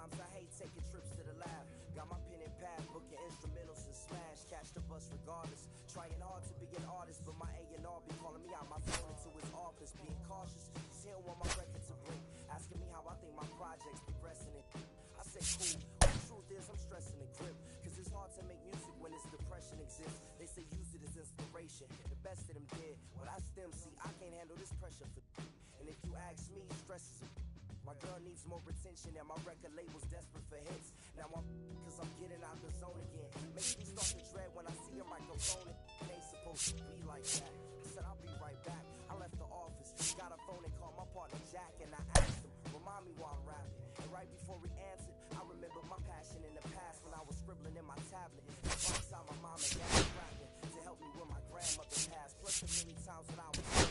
Sometimes I hate taking trips to the lab. Got my pen and pad, booking instrumentals and smash. Catch the bus regardless. Trying hard to be an artist, but my A&R be calling me out my phone into his office. Being cautious, he's here on my record to bring. Asking me how I think my project's progressing it. I say cool, but the truth is I'm stressing the grip. Cause it's hard to make music when this depression exists. They say use it as inspiration. The best of them did. Well, that's them. See, I can't handle this pressure for. And if you ask me, stress is a. My girl needs more attention and my record label's desperate for hits. Now I'm cause I'm getting out the zone again. Makes me start to dread when I see a microphone. It ain't supposed to be like that. I said I'll be right back. I left the office, got a phone and called my partner Jack, and I asked him, remind me while I'm rapping. And right before he answered, I remember my passion in the past when I was scribbling in my tablet. Alongside my mom and dad rapping to help me with my grandmother passed. Plus the many times when I was sick,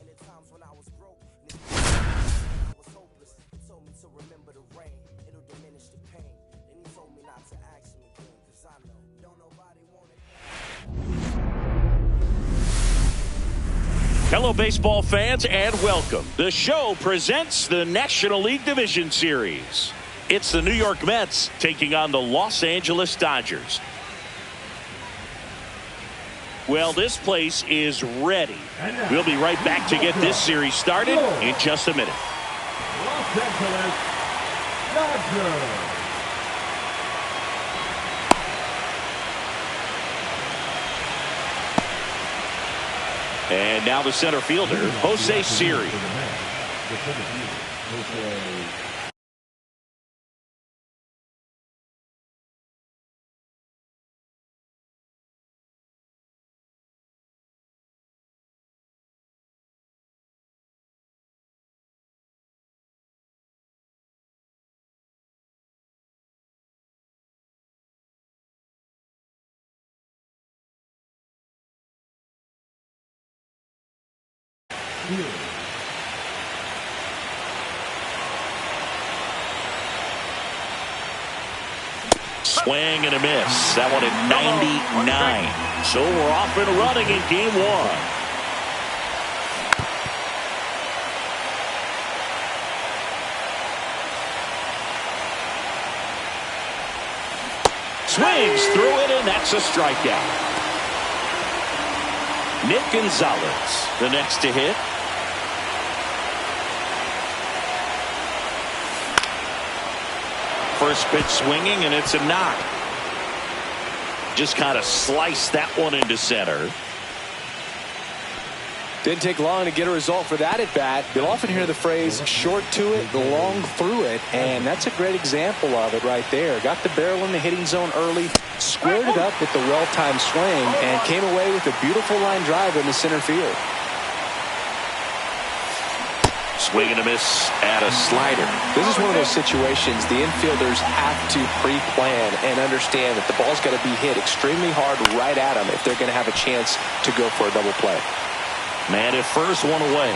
and the times when I was broke, and I was hopeless. He told me to remember the rain, it'll diminish the pain. Then he told me not to ask him again, cause I know don't nobody want it. Hello, baseball fans, and welcome. The show presents the National League Division Series. It's the New York Mets taking on the Los Angeles Dodgers. Well, this place is ready. We'll be right back to get this series started in just a minute. Los Angeles Dodgers. And now the center fielder, Jose Siri. Swing and a miss. That one at 99. So we're off and running in game one. Swings through it, and that's a strikeout. Nick Gonzalez, the next to hit. First pitch swinging, and it's a knock. Just kind of sliced that one into center. Didn't take long to get a result for that at bat. You'll often hear the phrase short to it, long through it, and that's a great example of it right there. Got the barrel in the hitting zone early, squared it up with the well-timed swing, and came away with a beautiful line drive in the center field. Swing and a miss at a slider. This is one of those situations the infielders have to pre-plan and understand that the ball's got to be hit extremely hard right at them if they're going to have a chance to go for a double play. Man at first, one away.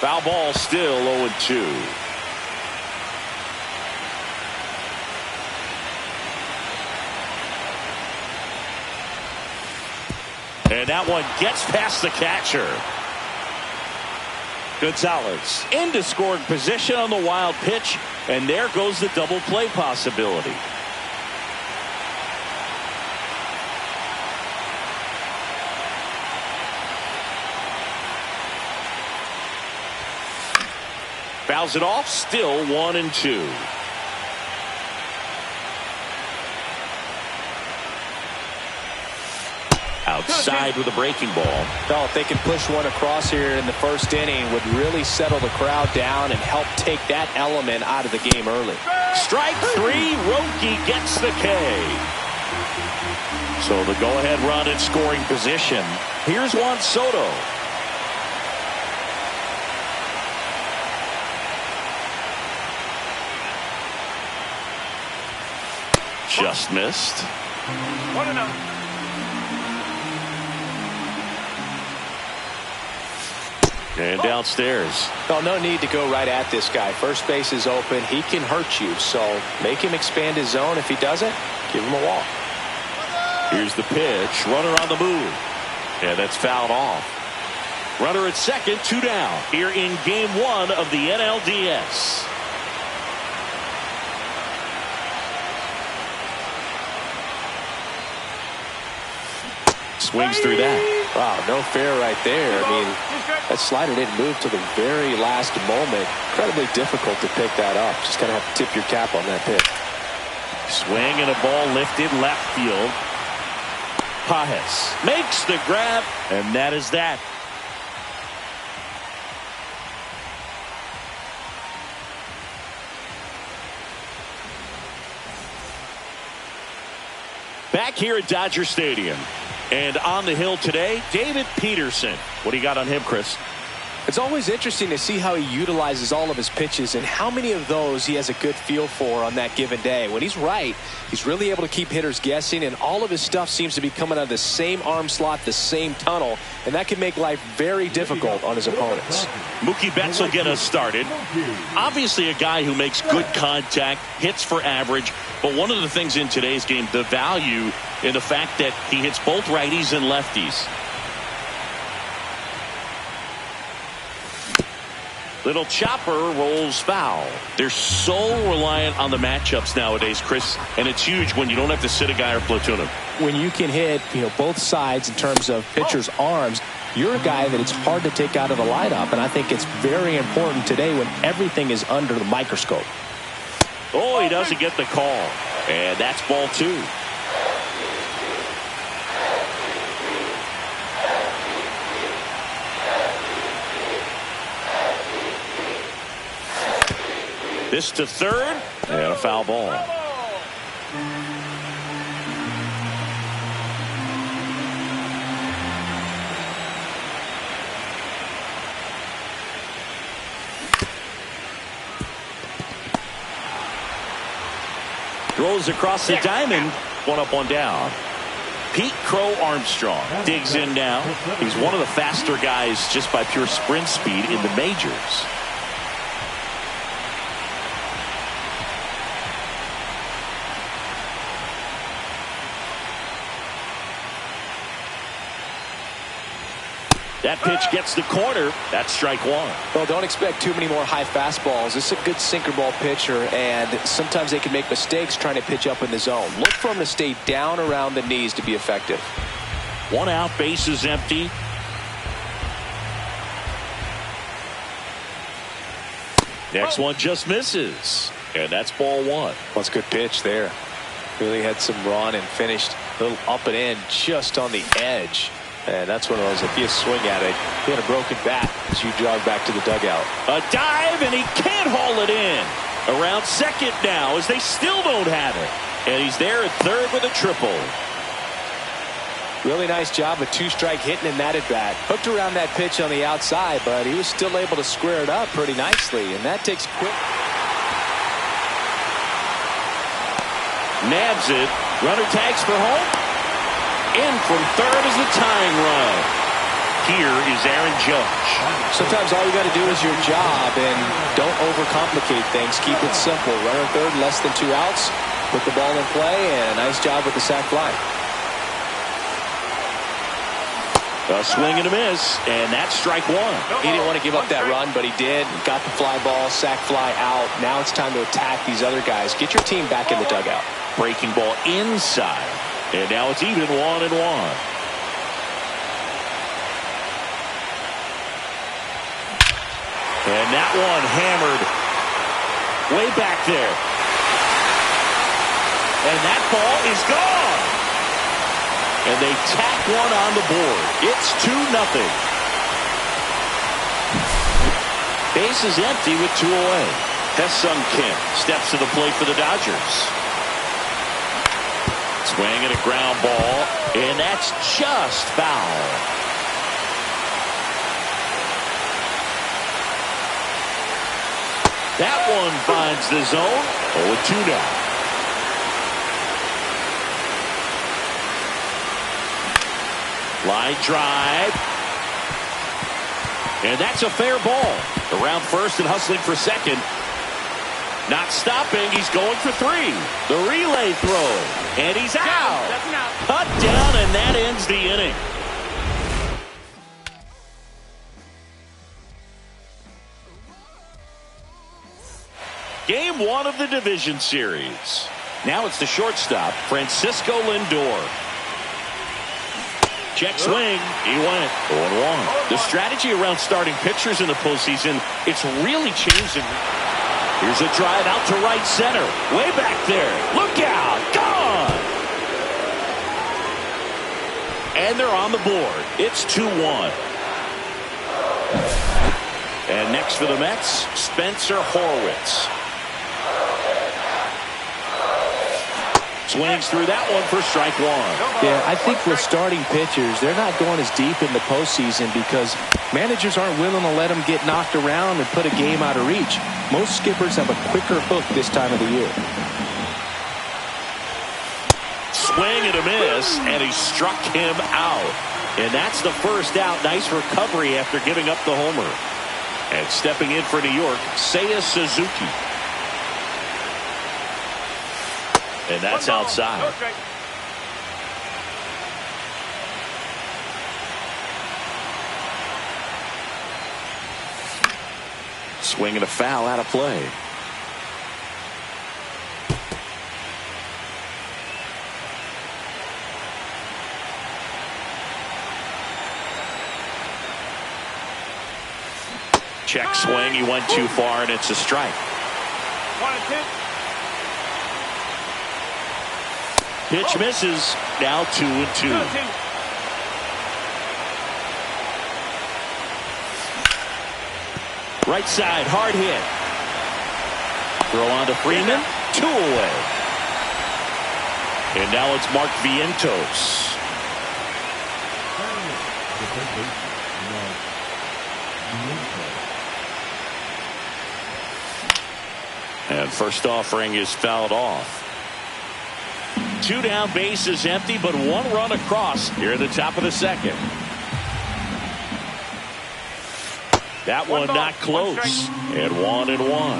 Foul ball, still 0-2. And that one gets past the catcher. Gonzalez into scoring position on the wild pitch, and there goes the double play possibility. Fouls it off, still 1-2. Outside with a breaking ball. Oh, if they can push one across here in the first inning, would really settle the crowd down and help take that element out of the game early. Strike three, Roki gets the K. So the go-ahead run in scoring position. Here's Juan Soto. Just missed. 1-0. And downstairs. Oh, no need to go right at this guy. First base is open. He can hurt you, so make him expand his zone. If he doesn't, give him a walk. Here's the pitch. Runner on the move. And that's fouled off. Runner at second, 2 down. Here in game 1 of the NLDS. Swings through that. Wow, no fair right there. I mean, that slider didn't move to the very last moment. Incredibly difficult to pick that up. Just kind of have to tip your cap on that pitch. Swing and a ball lifted left field. Pages makes the grab, and that is that. Back here at Dodger Stadium. And on the hill today, David Peterson. What do you got on him, Chris? It's always interesting to see how he utilizes all of his pitches and how many of those he has a good feel for on that given day. When he's right, he's really able to keep hitters guessing, and all of his stuff seems to be coming out of the same arm slot, the same tunnel, and that can make life very difficult on his opponents. Mookie Betts will get us started. Obviously a guy who makes good contact, hits for average, but one of the things in today's game, the value in the fact that he hits both righties and lefties. Little chopper rolls foul. They're so reliant on the matchups nowadays, Chris, and it's huge when you don't have to sit a guy or platoon him. When you can hit, both sides in terms of pitchers' arms, you're a guy that it's hard to take out of the lineup, and I think it's very important today when everything is under the microscope. Oh, he doesn't get the call, and that's ball 2. This to third, and a foul ball. Throws across the diamond, 1 up, 1 down. Pete Crow Armstrong digs in now. He's one of the faster guys just by pure sprint speed in the majors. That pitch gets the corner. That's strike 1. Well, don't expect too many more high fastballs. This is a good sinker ball pitcher, and sometimes they can make mistakes trying to pitch up in the zone. Look for him to stay down around the knees to be effective. 1 out, base is empty. Next one just misses, and that's ball 1. That's a good pitch there. Really had some run and finished a little up and in just on the edge. And that's one of those, if you swing at it, he had a broken bat as you jog back to the dugout. A dive, and he can't haul it in. Around second now as they still don't have it. And he's there at third with a triple. Really nice job of 2-strike hitting in that at bat. Hooked around that pitch on the outside, but he was still able to square it up pretty nicely. And that takes quick. Nabs it. Runner tags for home. In from third is the tying run. Here is Aaron Judge. Sometimes all you got to do is your job and don't overcomplicate things. Keep it simple. Runner third, less than 2 outs. Put the ball in play, and a nice job with the sac fly. A swing and a miss, and that's strike 1. He didn't want to give up that run, but he did. Got the fly ball, sac fly out. Now it's time to attack these other guys. Get your team back in the dugout. Breaking ball inside. And now it's even 1-1. And that one hammered way back there. And that ball is gone. And they tack one on the board. It's 2-0. Base is empty with 2 away. Ha-Seong Kim steps to the plate for the Dodgers. Swing and a ground ball, and that's just foul. That one finds the zone. 0-2 now. Line drive. And that's a fair ball. Around first and hustling for second. Not stopping. He's going for 3. The relay throw. And he's out. Cut down, and that ends the inning. Game 1 of the division series. Now it's the shortstop, Francisco Lindor. Check swing. He went 0-1. The strategy around starting pitchers in the postseason, it's really changed. Here's a drive out to right center. Way back there. Look out. Gone. And they're on the board. It's 2-1. And next for the Mets, Spencer Horwitz. Swings through that one for strike one. Yeah, I think with starting pitchers, they're not going as deep in the postseason because managers aren't willing to let them get knocked around and put a game out of reach. Most skippers have a quicker hook this time of the year. Swing and a miss, and he struck him out. And that's the first out. Nice recovery after giving up the homer. And stepping in for New York, Seiya Suzuki. And that's outside. Okay. Swing and a foul out of play. Check swing. He went too far, and it's a strike. 1-2. Pitch misses. Now 2-2. Right side, hard hit. Throw on to Freeman. 2 away. And now it's Mark Vientos. And first offering is fouled off. 2 down, bases empty, but 1 run across here at the top of the second. That one not close. And 1-1.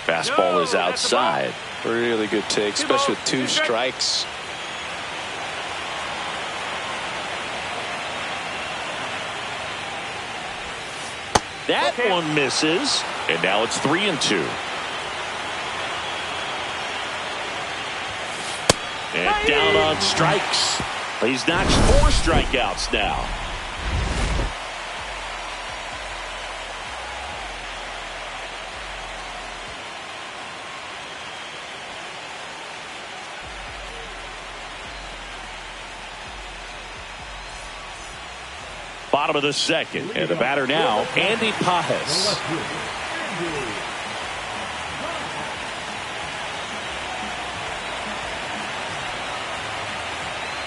Fastball is outside. Really good take, especially with 2 strikes. That one misses, and now it's 3-2. And down on strikes. He's notched 4 strikeouts now. Bottom of the second, and the batter now, Andy Pages.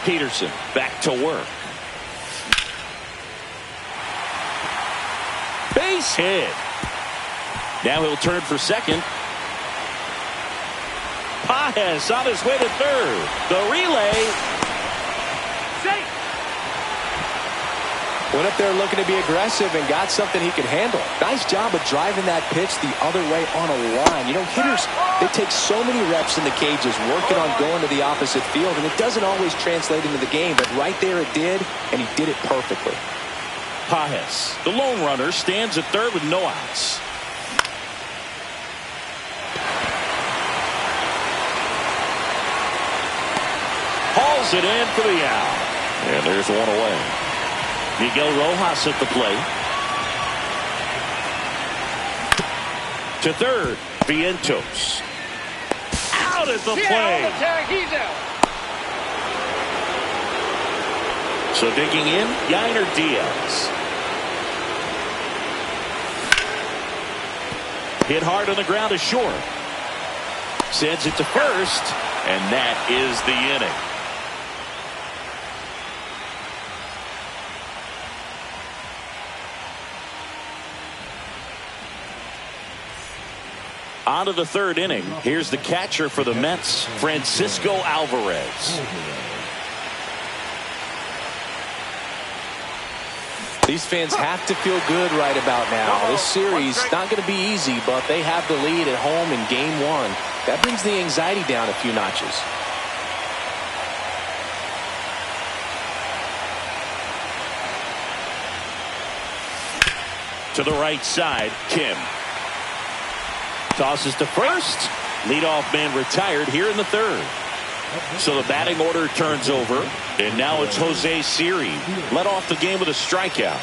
Peterson back to work. Base hit. Now he'll turn for second. Pages on his way to third. The relay. Safe. Went up there looking to be aggressive and got something he could handle. Nice job of driving that pitch the other way on a line. You know, hitters, they take so many reps in the cages working on going to the opposite field, and it doesn't always translate into the game, but right there it did, and he did it perfectly. Pages, the lone runner, stands at third with no outs. Hauls it in for the out. And there's one away. Miguel Rojas at the plate. To third, Vientos. Out at the plate. He's out. So digging in, Yainer Diaz. Hit hard on the ground is short. Sends it to first, and that is the inning. On to the third inning. Here's the catcher for the Mets, Francisco Alvarez. These fans have to feel good right about now. This series not going to be easy, but they have the lead at home in game one. That brings the anxiety down a few notches. To the right side, Kim. Tosses to first. Leadoff man retired here in the third. So the batting order turns over, and now it's Jose Siri. Led off the game with a strikeout.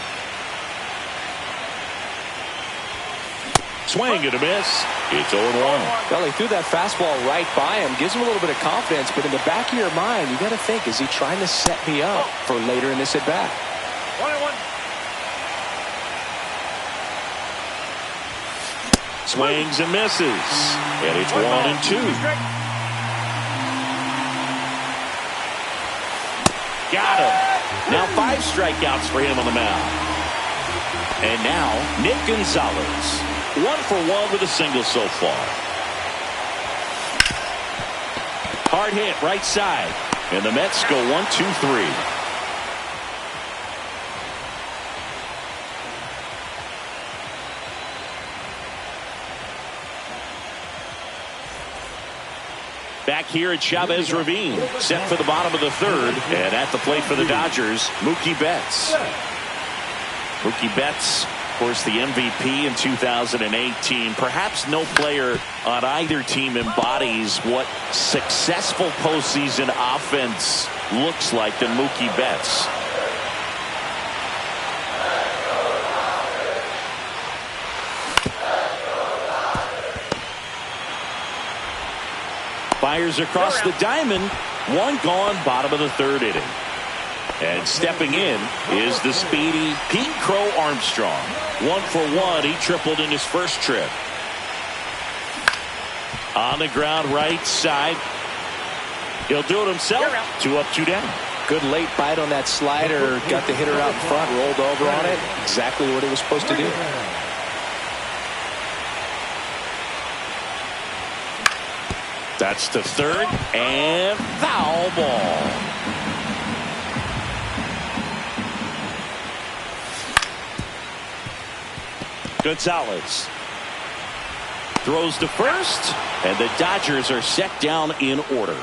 Swing and a miss. It's 0-1. Well, he threw that fastball right by him. Gives him a little bit of confidence, but in the back of your mind, you got to think, is he trying to set me up for later in this at-bat? 1-1. Swings and misses. And it's 1-2. Got him. Now 5 strikeouts for him on the mound. And now Nick Gonzalez. 1 for 1 with a single so far. Hard hit right side. And the Mets go 1-2-3. Back here at Chavez Ravine, set for the bottom of the third, and at the plate for the Dodgers, Mookie Betts. Mookie Betts, of course, the MVP in 2018. Perhaps no player on either team embodies what successful postseason offense looks like than Mookie Betts. Fires across the diamond. 1 gone, bottom of the third inning. And stepping in is the speedy Pete Crow Armstrong. 1 for 1. He tripled in his first trip. On the ground right side. He'll do it himself. 2 up, 2 down. Good late bite on that slider. Got the hitter out in front, rolled over on it. Exactly what it was supposed to do. That's to third, and foul ball. Gonzalez throws to first, and the Dodgers are set down in order.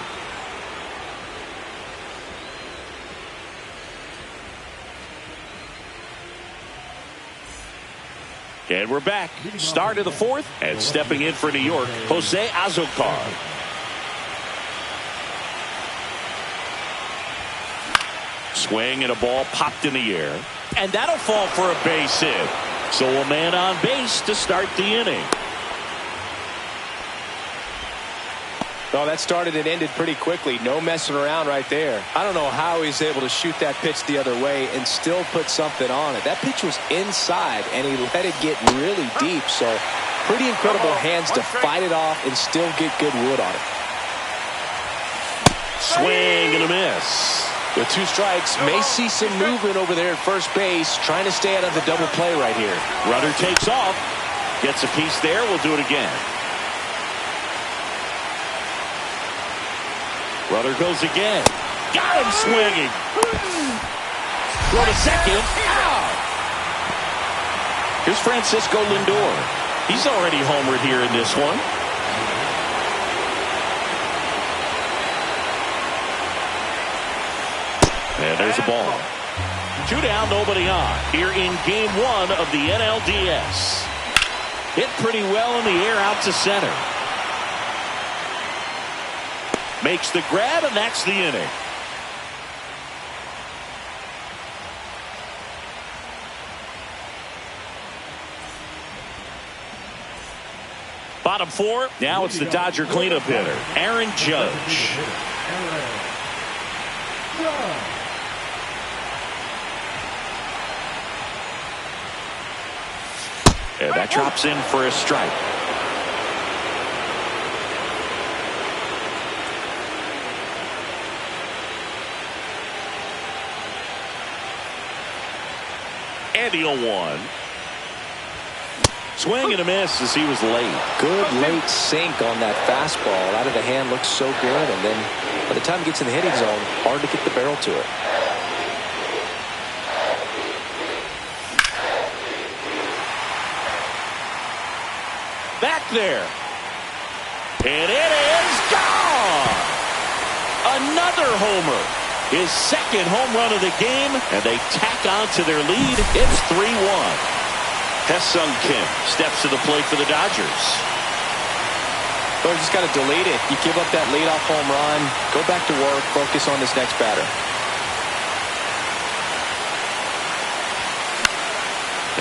And we're back. Start of the fourth, and stepping in for New York, Jose Azocar. Swing and a ball popped in the air. And that'll fall for a base hit. So a man on base to start the inning. Oh, that started and ended pretty quickly. No messing around right there. I don't know how he's able to shoot that pitch the other way and still put something on it. That pitch was inside, and he let it get really deep. So pretty incredible hands to fight it off and still get good wood on it. Swing and a miss. With 2 strikes, may see some movement over there at first base, trying to stay out of the double play right here. Runner takes off, gets a piece there. We'll do it again. Runner goes again. Got him swinging. Throw to second. Out. Here's Francisco Lindor. He's already homered here in this one. And there's a ball. 2 down, nobody on. Here in game 1 of the NLDS. Hit pretty well in the air out to center. Makes the grab, and that's the inning. Bottom 4. Now it's the Dodger cleanup hitter, Aaron Judge. And that drops in for a strike. And the 0-1. Swing and a miss as he was late. Good late sink on that fastball. Out of the hand, looks so good. And then by the time it gets in the hitting zone, hard to get the barrel to it. back there. And it is gone. Another homer. His second home run of the game, and they tack on to their lead. It's 3-1. Hae-Sung Kim steps to the plate for the Dodgers. Well, you just got to delete it. You give up that leadoff home run, go back to work, focus on this next batter.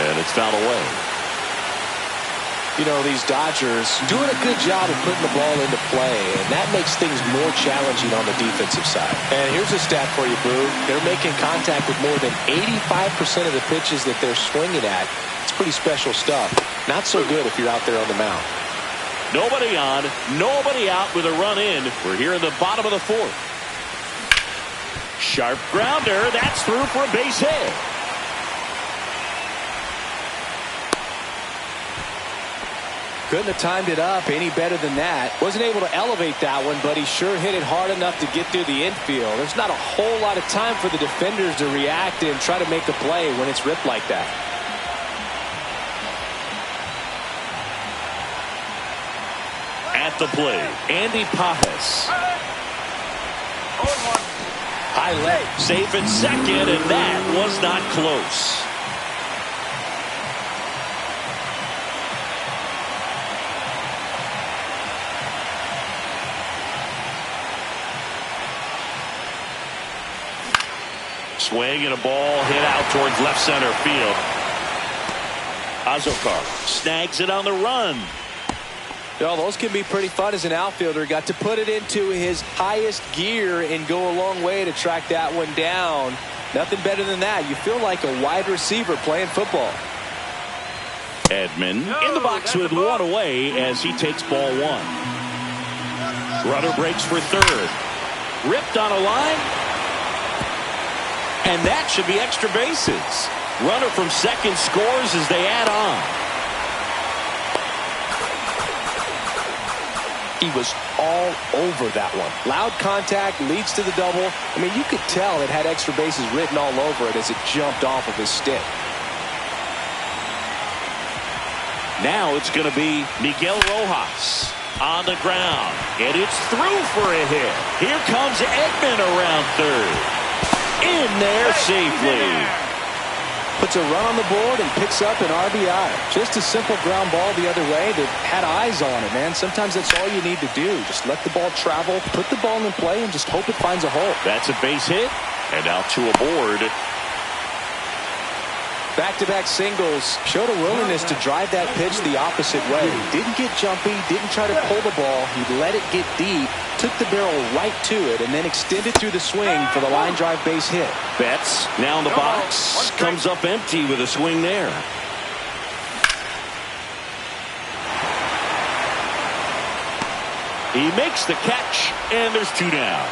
And it's fouled away. You know, these Dodgers doing a good job of putting the ball into play, and that makes things more challenging on the defensive side. And here's a stat for you, Boo. They're making contact with more than 85% of the pitches that they're swinging at. It's pretty special stuff. Not so good if you're out there on the mound. Nobody on, nobody out with a run in. We're here in the bottom of the fourth. Sharp grounder. That's through for a base hit. Couldn't have timed it up any better than that. Wasn't able to elevate that one, but he sure hit it hard enough to get through the infield. There's not a whole lot of time for the defenders to react and try to make a play when it's ripped like that. At the plate, Andy Pages. High left. Safe at second, and that was not close. Swing and a ball hit out towards left center field. Azokar snags it on the run. Well, those can be pretty fun as an outfielder. Got to put it into his highest gear and go a long way to track that one down. Nothing better than that. You feel like a wide receiver playing football. Edman in the box with one away as he takes ball one. Runner breaks for third. Ripped on a line. And that should be extra bases. Runner from second scores as they add on. He was all over that one. Loud contact leads to the double. I mean, you could tell it had extra bases written all over it as it jumped off of his stick. Now it's going to be Miguel Rojas on the ground. And it's through for a hit. Here comes Edman around third. In there safely. Puts a run on the board and picks up an RBI. Just a simple ground ball the other way that had eyes on it, man. Sometimes that's all you need to do. Just let the ball travel, put the ball in play, and just hope it finds a hole. That's a base hit. And out to a board. Back-to-back singles. Showed a willingness to drive that pitch the opposite way. Didn't get jumpy, didn't try to pull the ball. He let it get deep, took the barrel right to it, and then extended through the swing for the line drive base hit. Betts now in the box. Comes up empty with a swing there. He makes the catch, and there's two down.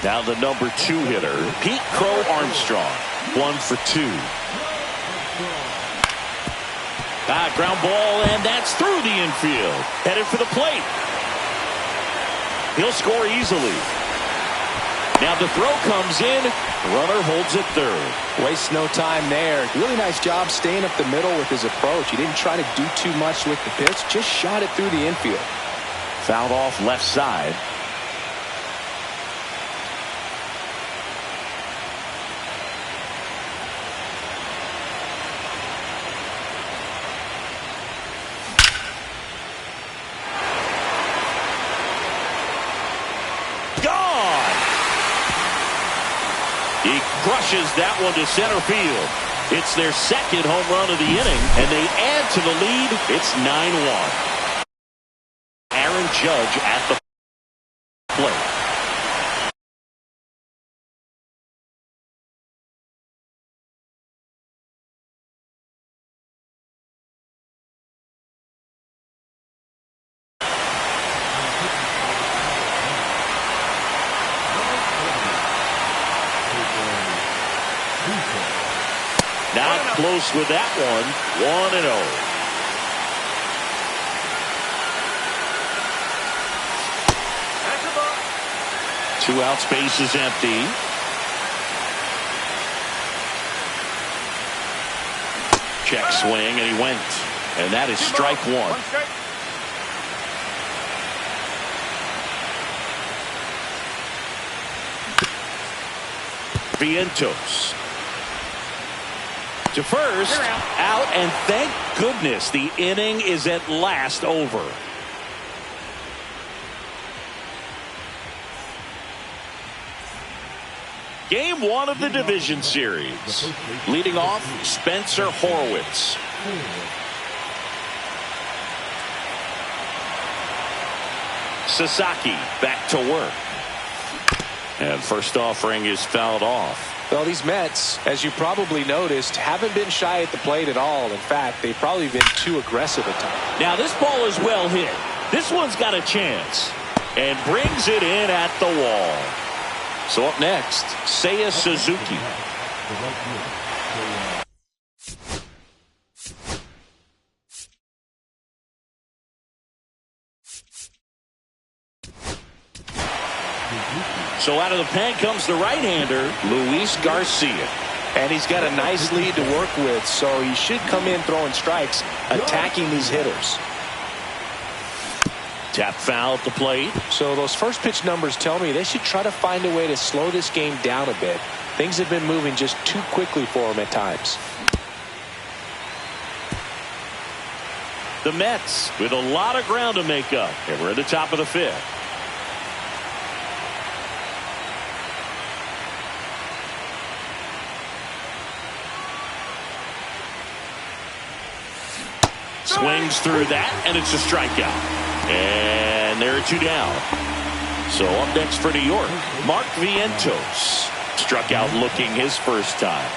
Now the number 2 hitter, Pete Crow Armstrong. 1 for 2. Ground ball, and that's through the infield. Headed for the plate. He'll score easily. Now the throw comes in. Runner holds it third. Wastes no time there. Really nice job staying up the middle with his approach. He didn't try to do too much with the pitch. Just shot it through the infield. Fouled off left side. He crushes that one to center field. It's their second home run of the inning, and they add to the lead. It's 9-1. Aaron Judge at the plate. Not close with that one. 1-0. Two outs, base is empty. Check swing, and he went. And that is strike one. Vientos to first, out, and thank goodness the inning is at last over. Game one of the division series. Leading off, Spencer Horwitz. Sasaki back to work. And first offering is fouled off. Well, these Mets, as you probably noticed, haven't been shy at the plate at all. In fact, they've probably been too aggressive at times. Now this ball is well hit. This one's got a chance. And brings it in at the wall. So up next, Seiya Suzuki. So out of the pen comes the right-hander, Luis Garcia. And he's got a nice lead to work with, so he should come in throwing strikes, attacking these hitters. Tap foul at the plate. So those first pitch numbers tell me they should try to find a way to slow this game down a bit. Things have been moving just too quickly for him at times. The Mets with a lot of ground to make up. And we're at the top of the fifth. Swings through that, and it's a strikeout. And there are two down. So up next for New York, Mark Vientos. Struck out looking his first time.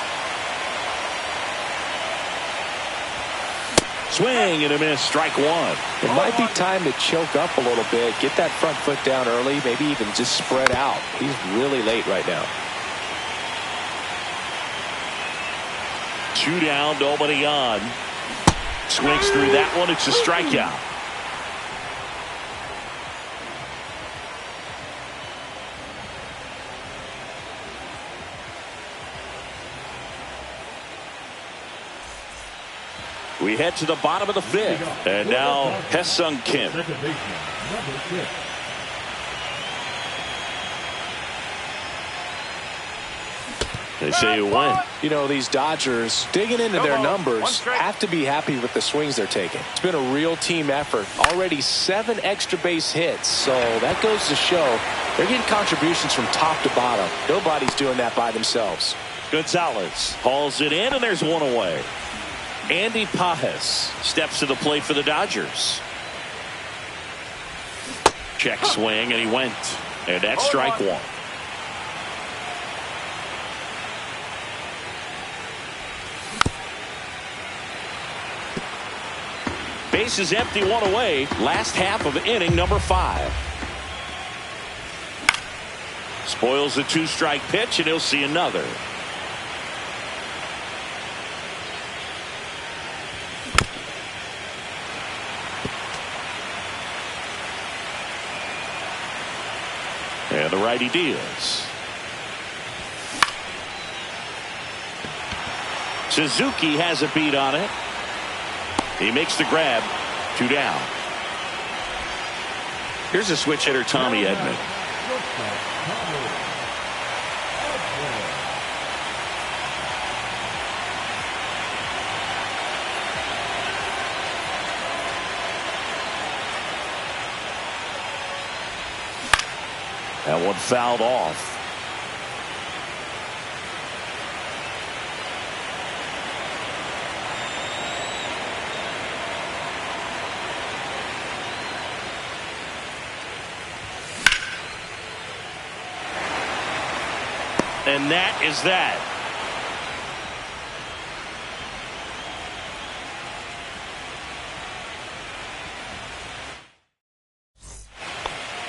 Swing and a miss, strike one. It might be time to choke up a little bit, get that front foot down early, maybe even just spread out. He's really late right now. Two down, nobody on. Swings through that one. It's a strikeout. We head to the bottom of the fifth. And now Hesung Kim. They say you win. You know, these Dodgers, digging into their numbers, have to be happy with the swings they're taking. It's been a real team effort. Already 7 extra base hits, so that goes to show they're getting contributions from top to bottom. Nobody's doing that by themselves. Gonzalez hauls it in, and there's one away. Andy Pages steps to the plate for the Dodgers. Check swing, and he went. And that's strike one. Base is empty, one away. Last half of inning number 5. Spoils the 2-strike pitch, and he'll see another. And the righty deals. Suzuki has a beat on it. He makes the grab. 2 down. Here's a switch hitter, Tommy Edman. That one fouled off. And that is that.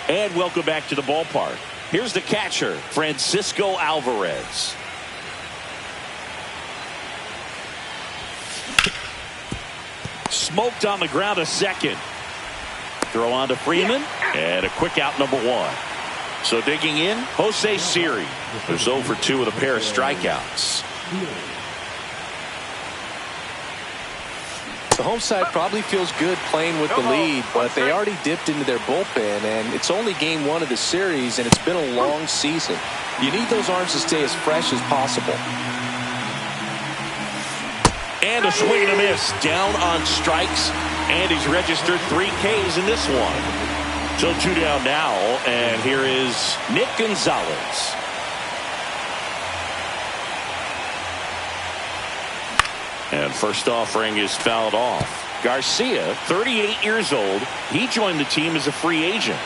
And welcome back to the ballpark. Here's the catcher, Francisco Alvarez. Smoked on the ground a second. Throw on to Freeman. And a quick out, number 1. So digging in, Jose Siri, who's 0 for 2 with a pair of strikeouts. The home side probably feels good playing with the lead, but they already dipped into their bullpen, and it's only game 1 of the series, and it's been a long season. You need those arms to stay as fresh as possible. And a swing and a miss. Down on strikes, and he's registered 3 Ks in this one. So 2 down now, and here is Nick Gonzalez. And first offering is fouled off. Garcia, 38 years old. He joined the team as a free agent.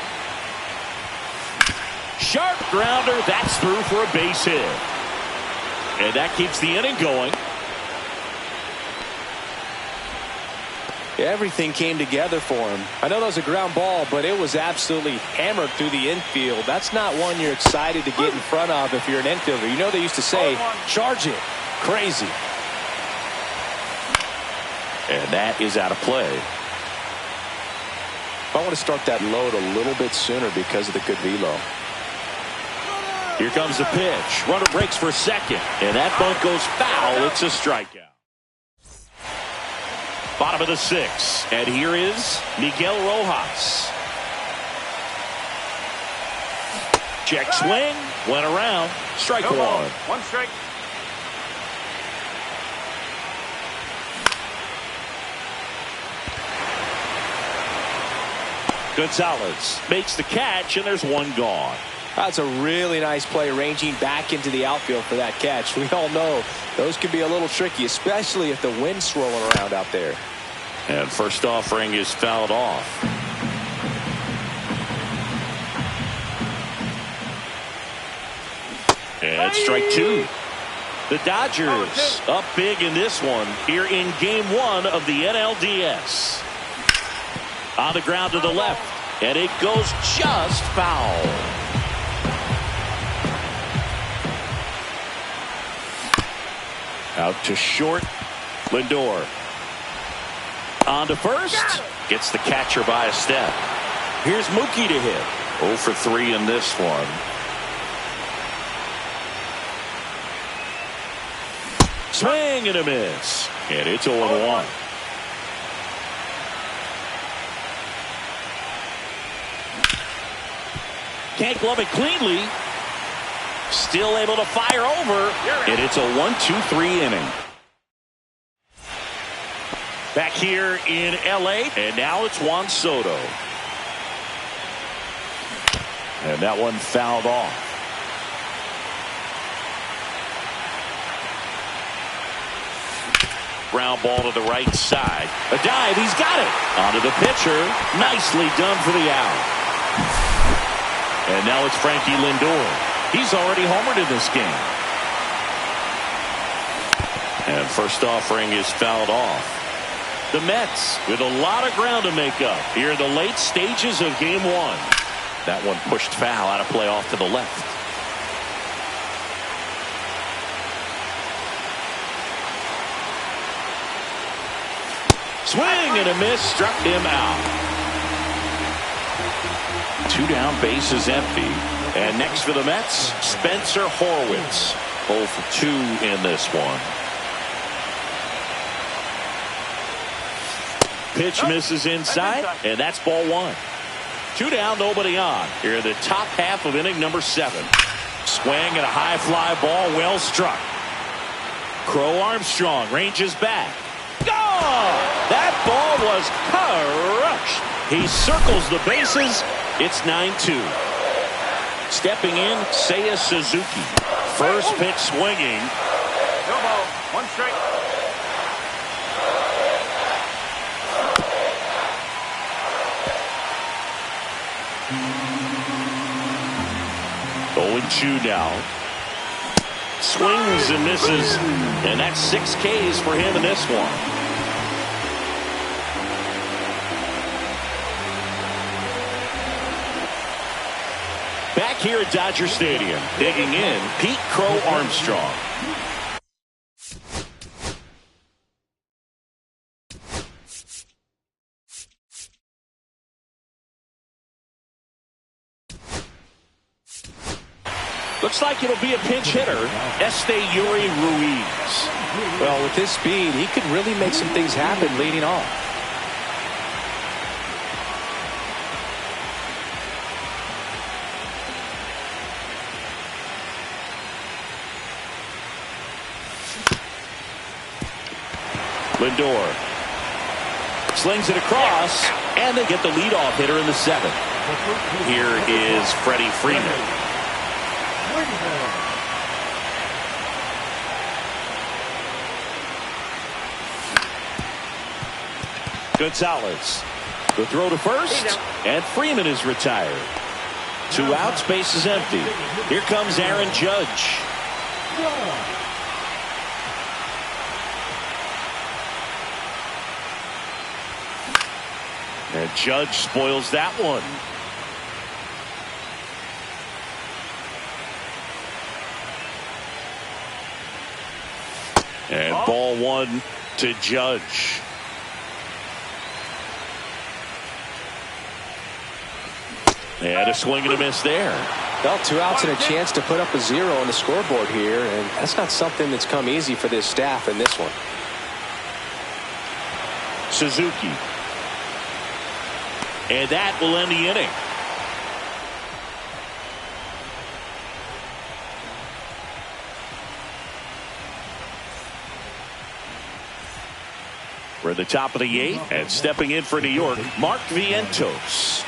Sharp grounder. That's through for a base hit. And that keeps the inning going. Everything came together for him. I know that was a ground ball, but it was absolutely hammered through the infield. That's not one you're excited to get in front of if you're an infielder. You know they used to say, charge it. Crazy. And that is out of play. I want to start that load a little bit sooner because of the good velo. Here comes the pitch. Runner breaks for second. And that bunt goes foul. It's a strikeout. Bottom of the 6th. And here is Miguel Rojas. Check swing. Went around. Strike 1. 1 strike. Gonzalez makes the catch, and there's 1 gone. That's a really nice play, ranging back into the outfield for that catch. We all know those can be a little tricky, especially if the wind's swirling around out there. And first offering is fouled off. And strike 2. The Dodgers up big in this one here in game 1 of the NLDS. On the ground to the left, and it goes just foul. Out to short, Lindor. On to first, gets the catcher by a step. Here's Mookie to hit. 0 for 3 in this one. Swing and a miss, and it's 0-1. Can't glove it cleanly. Still able to fire over. And it's a 1-2-3 inning. Back here in L.A. And now it's Juan Soto. And that one fouled off. Ground ball to the right side. A dive. He's got it. Onto the pitcher. Nicely done for the out. And now it's Frankie Lindor. He's already homered in this game. And first offering is fouled off. The Mets with a lot of ground to make up here in the late stages of game 1. That one pushed foul, out of play off to the left. Swing and a miss, struck him out. 2 down, bases empty. And next for the Mets, Spencer Horwitz. 0 for 2 in this one. Pitch misses inside, and that's ball 1. 2 down, nobody on. Here in the top half of inning number 7. Swing and a high fly ball, well struck. Crow Armstrong ranges back. Gone! That ball was crushed. He circles the bases. It's 9-2. Stepping in, Seiya Suzuki. First pitch swinging. No ball. 1 strike. Oh, 2 now. Swings and misses. And that's 6 Ks for him in this one. Back here at Dodger Stadium, digging in, Pete Crow Armstrong. Looks like it'll be a pinch hitter, Esteury Ruiz. Well, with his speed, he could really make some things happen leading off. Lindor slings it across, and they get the leadoff hitter in the 7th. Here is Freddie Freeman. Gonzalez. The throw to first, and Freeman is retired. 2 outs, base is empty. Here comes Aaron Judge. And Judge spoils that one. And ball 1 to Judge. And a swing and a miss there. Well, 2 outs and a chance to put up a 0 on the scoreboard here, and that's not something that's come easy for this staff in this one. Suzuki. And that will end the inning. We're at the top of the 8th, and stepping in for New York, Mark Vientos.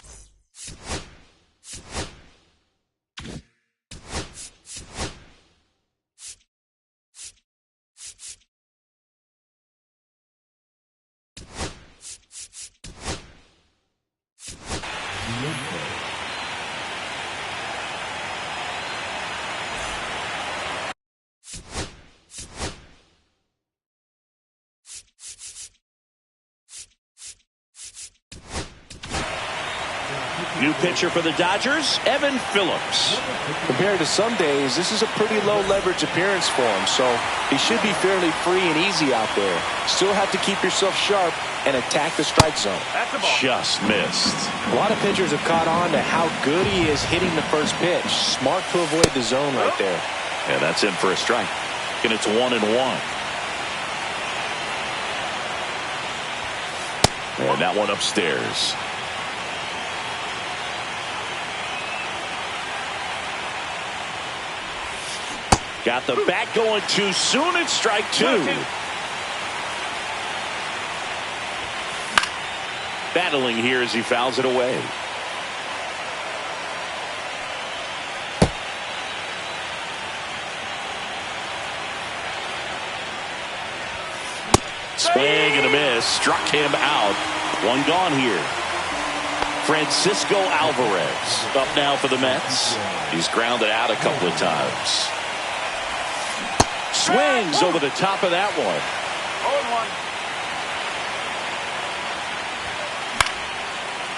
New pitcher for the Dodgers, Evan Phillips. Compared to some days, this is a pretty low leverage appearance for him, so he should be fairly free and easy out there. Still have to keep yourself sharp and attack the strike zone. Just missed. A lot of pitchers have caught on to how good he is hitting the first pitch. Smart to avoid the zone right there. Yeah, that's in for a strike. And it's 1-1. And that one upstairs. Got the bat going too soon. It's strike 2. Battling here as he fouls it away. Swing and a miss. Struck him out. 1 gone here. Francisco Alvarez up now for the Mets. He's grounded out a couple of times. Swings over the top of that one.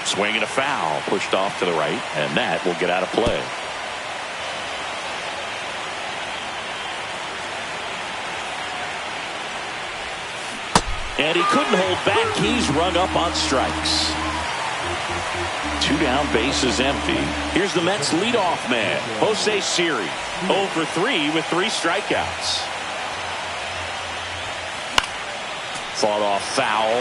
0-1. Swing and a foul. Pushed off to the right, and that will get out of play. And he couldn't hold back. He's rung up on strikes. 2 down, base is empty. Here's the Mets leadoff man, Jose Siri. 0 for 3 with 3 strikeouts. Fought off foul.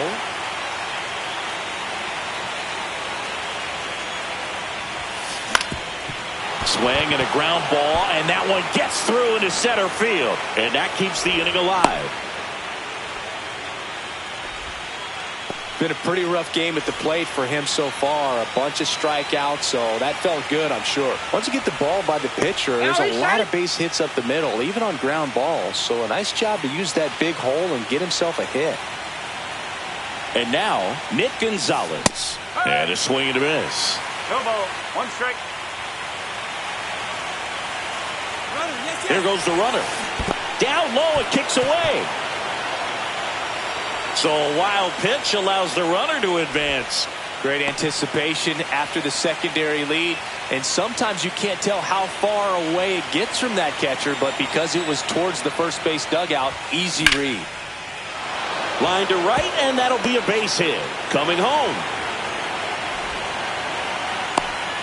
Swing and a ground ball, and that one gets through into center field. And that keeps the inning alive. Been a pretty rough game at the plate for him so far. A bunch of strikeouts, so that felt good, I'm sure. Once you get the ball by the pitcher, there's a lot of base hits up the middle, even on ground balls. So a nice job to use that big hole and get himself a hit. And now, Nick Gonzalez. And a swing and a miss. No ball. 1 strike. Here goes the runner. Down low, and kicks away. So a wild pitch allows the runner to advance. Great anticipation after the secondary lead. And sometimes you can't tell how far away it gets from that catcher, but because it was towards the first base dugout, easy read. Line to right, and that'll be a base hit. Coming home.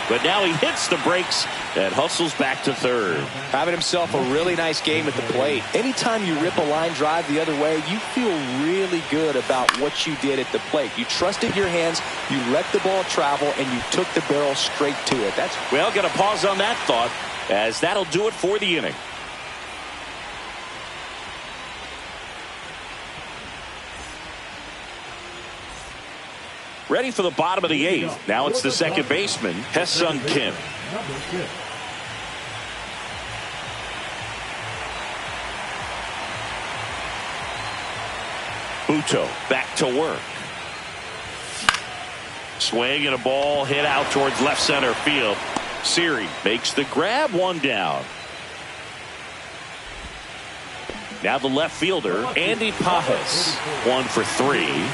but now he hits the brakes and hustles back to third. Having himself a really nice game at the plate. Anytime you rip a line drive the other way, you feel really good about what you did at the plate. You trusted your hands, you let the ball travel, and you took the barrel straight to it. Well, going to pause on that thought, as that'll do it for the inning. Ready for the bottom of the eighth. Now it's the second baseman, Ha-Seong Kim. Buto back to work. Swing and a ball hit out towards left center field. Siri makes the grab, one down. Now the left fielder, Andy Pages, 1 for 3.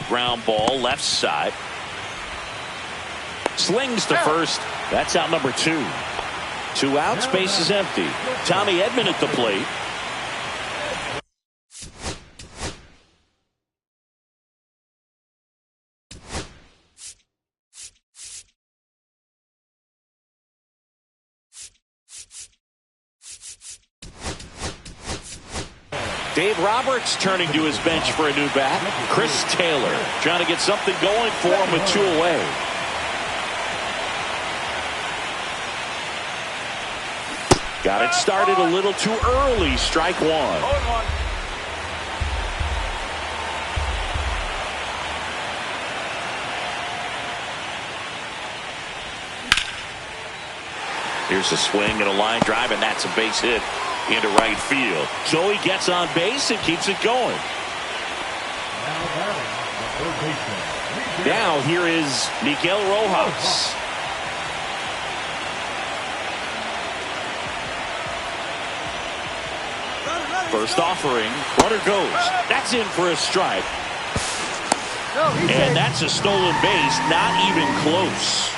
Ground ball left side. Slings to first. That's out number 2. 2 outs, base is empty. Tommy Edman at the plate. Dave Roberts turning to his bench for a new bat. Chris Taylor trying to get something going for him with 2 away. Got it started a little too early. Strike 1. Here's a swing and a line drive, and that's a base hit into right field. So he gets on base and keeps it going. Now here is Miguel Rojas. First offering, runner goes. That's in for a strike. And that's a stolen base, not even close.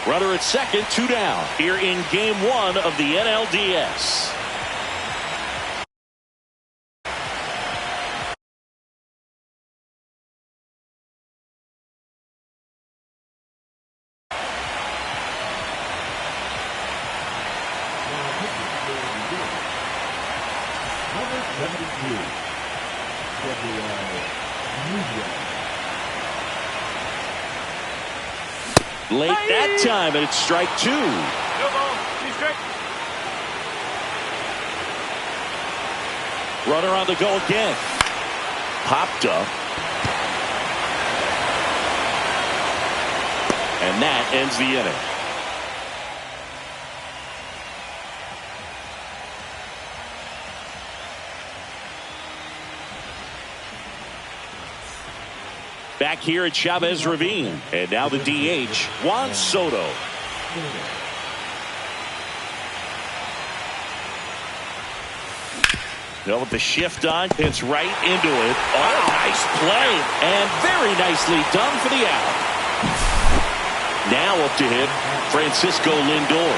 Runner at second, 2 down here in game 1 of the NLDS. Late that time, and it's strike 2. Runner on the go again. Popped up. And that ends the inning. Back here at Chavez Ravine. And now the DH, Juan Soto. Now with the shift on, hits right into it. Oh, nice play. And very nicely done for the out. Now up to him, Francisco Lindor.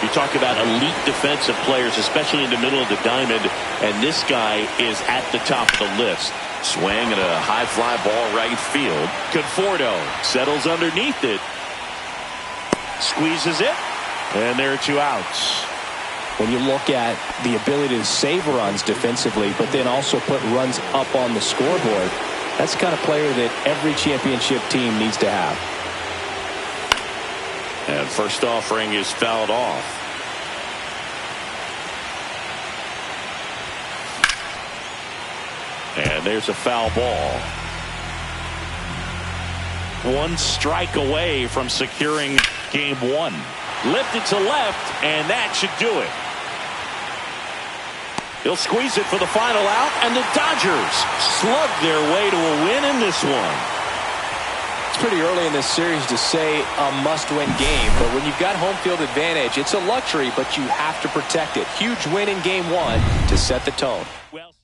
You talk about elite defensive players, especially in the middle of the diamond, and this guy is at the top of the list. Swing and a high fly ball right field. Conforto settles underneath it. Squeezes it. And there are 2 outs. When you look at the ability to save runs defensively, but then also put runs up on the scoreboard, that's the kind of player that every championship team needs to have. And first offering is fouled off. And there's a foul ball. 1 strike away from securing game 1. Lifted to left, and that should do it. He'll squeeze it for the final out, and the Dodgers slug their way to a win in this one. It's pretty early in this series to say a must-win game, but when you've got home field advantage, it's a luxury, but you have to protect it. Huge win in game 1 to set the tone. Well,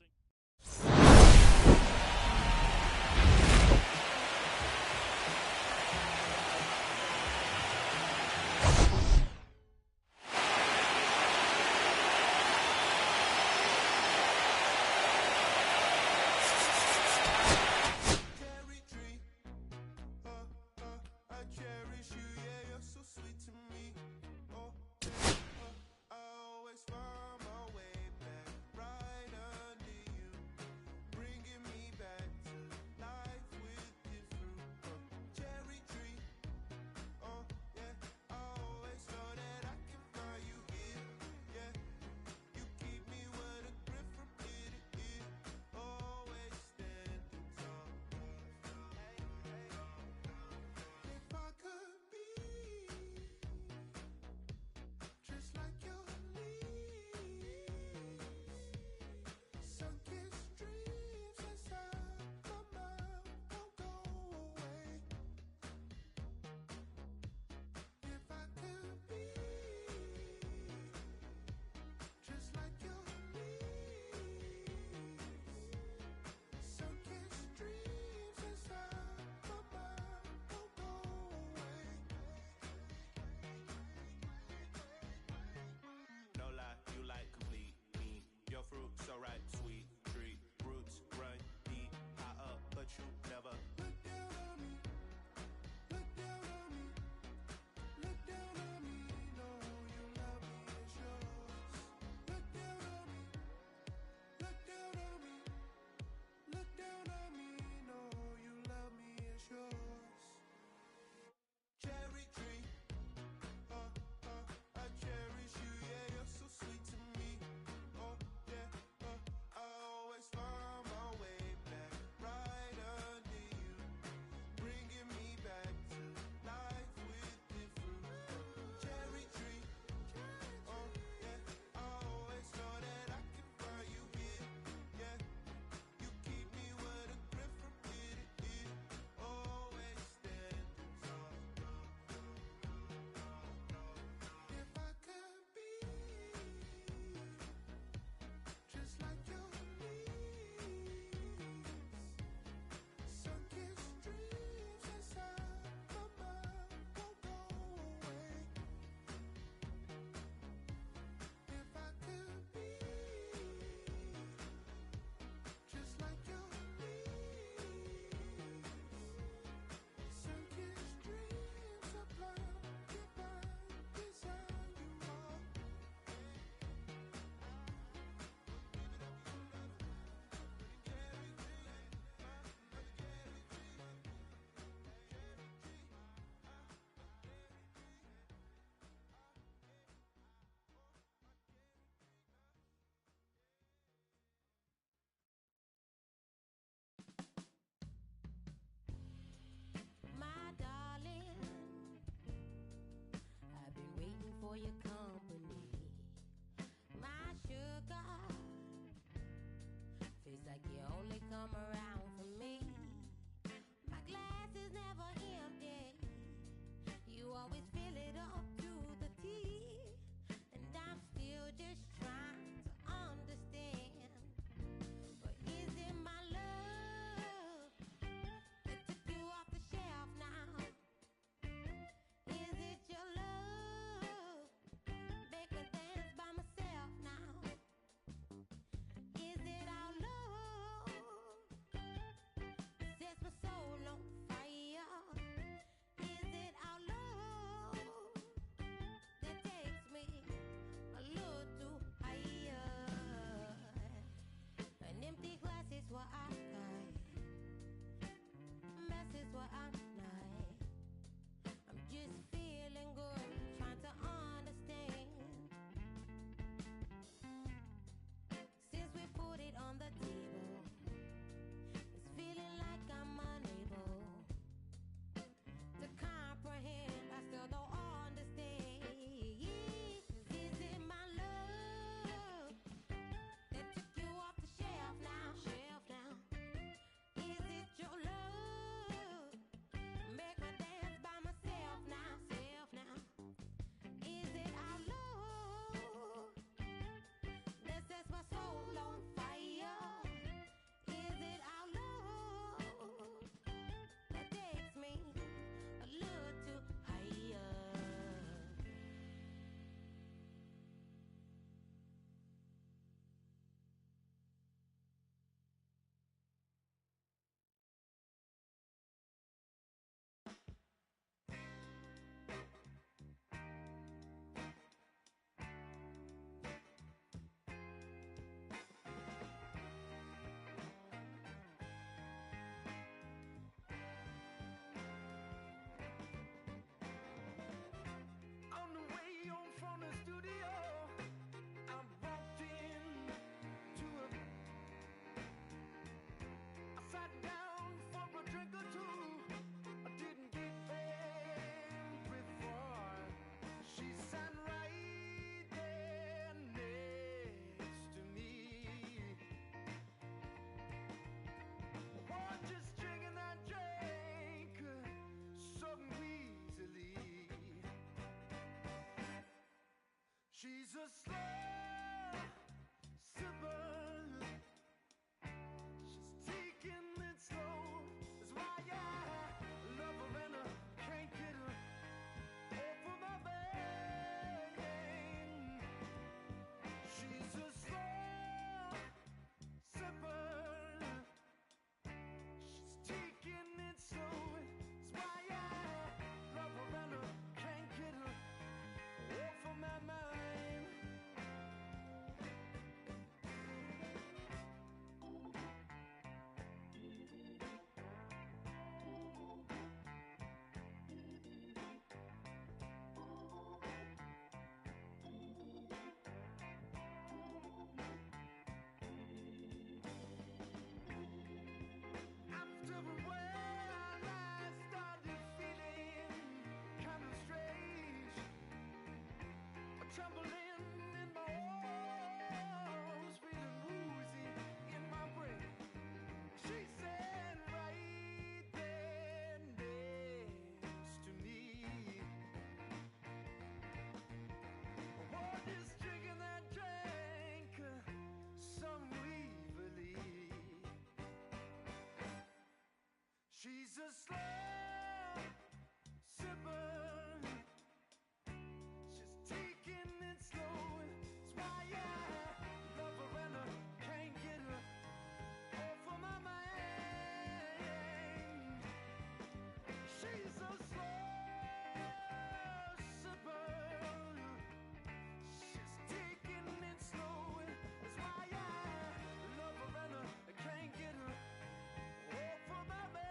but you never look down on me. Look down on me. Look down on me. No, you love me, it's yours. Look down on me. Look down on me. Look down on me. No, you love me, it's yours. Cherry tree. I cherish you, yeah, you're so sweet to me. Oh, yeah, I always find my way back right under you, bringing me back to life with the fruit. Cherry tree, oh, yeah, I always know that I can find you here, yeah. You keep me where the grip from here to here, always standing tall. If I could be just like your leaves, sunken streams inside my mind won't go away. If I could be just like your leaves, sunken streams of love, divine design you are. My darling, I've been waiting for your company. My sugar, feels like you only come around for me. My glass is never empty. You always fill it up to the tea. And I'm still just trying to understand. But is it my love that took you off the shelf now? Is it your love? Make me dance by myself now. Is it our love? Sets my soul on fire. Is it our love that takes me a little too higher? An empty glass is what I got. Mess is what I'm not. I'm just feeling good, trying to understand. Since we put it on the table, it's feeling like I'm unable to comprehend. I still don't understand. Is it my love that took you off the shelf now? Is it your love? Make me dance by myself now. Is it our love that sets my soul on fire? Is it our love that takes me a little too higher? On the way home from the studio, I walked in to I sat down for a drink or two. I didn't get very far. She sat right there next to me. Was just drinking that drink so easily. She's a slow sipper. She's taking it slow. That's why I love her and I can't get her off of my vein. She's a slow sipper. She's She's a slow sipper. She's taking it slow. That's why I love her and I can't get her off of my mind. She's a slow sipper. She's taking it slow. That's why I love her and I can't get her off of my mind.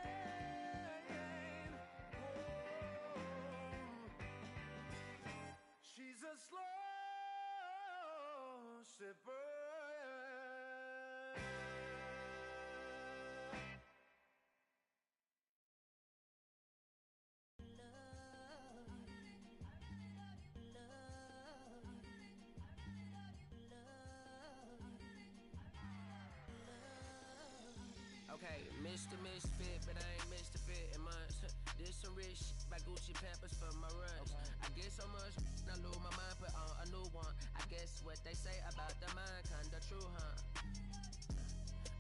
Whoa. She's a slow sipper. Okay, Mr. Misfit, but I ain't Mr. Fit in months. This some rich shit by Gucci Pampers for my runs. I get so much, I lose my mind, put on a new one. I guess what they say about the mind, kinda true, huh?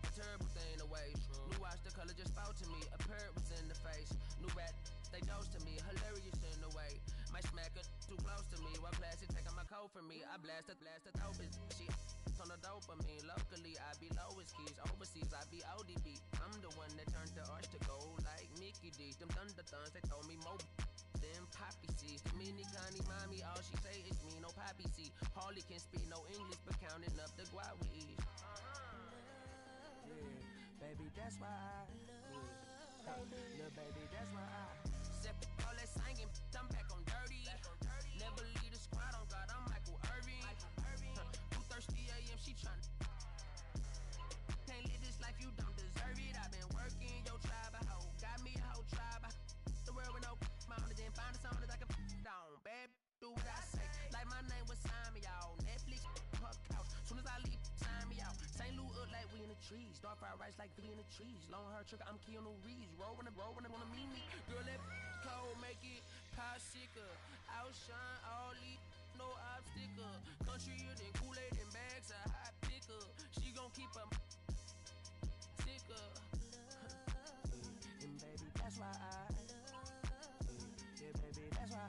A terrible thing to waste. New watch, the color just spoke to me. A parrot was in the face. New rat, they dose to me. Hilarious in the way. My smacker too close to me. While classic taking my coat from me. I blast it, dope it. She on the dopamine. Locally, I be lowest keys. Overseas, I be ODB. I'm the one that turned the arch to gold like Mickey D. Them thunder thuns, they told me more than poppy seeds. The mini Connie mommy, all she say is me, no poppy seed. Harley can speak no English, but counting up the guap with ease. Yeah, baby, that's why I little baby, that's why I Sip all that singing, I'm back on dirty. Never leave the squad on God, I'm Michael Irving. 2:30 a.m. she tryna can't live this life, you don't deserve it. I've been working your tribe, a hoe got me a whole tribe. The world with no mount, then find a song that I can down. Bad, do what I say. Like my name was Simon, y'all. Netflix, her couch. Soon as I leave, sign me out. St. Louis up like we in the trees. Dark fried rice like we in the trees. Long hair trucker, I'm Keanu Reeves. Rolling, wanna meet me. Girl, that cold, make it popsicle. Outshine all these, no obstacle. Countryer than Kool-Aid and bags of hot picker. She gon' keep a sicker. And baby, that's why yeah, baby, that's why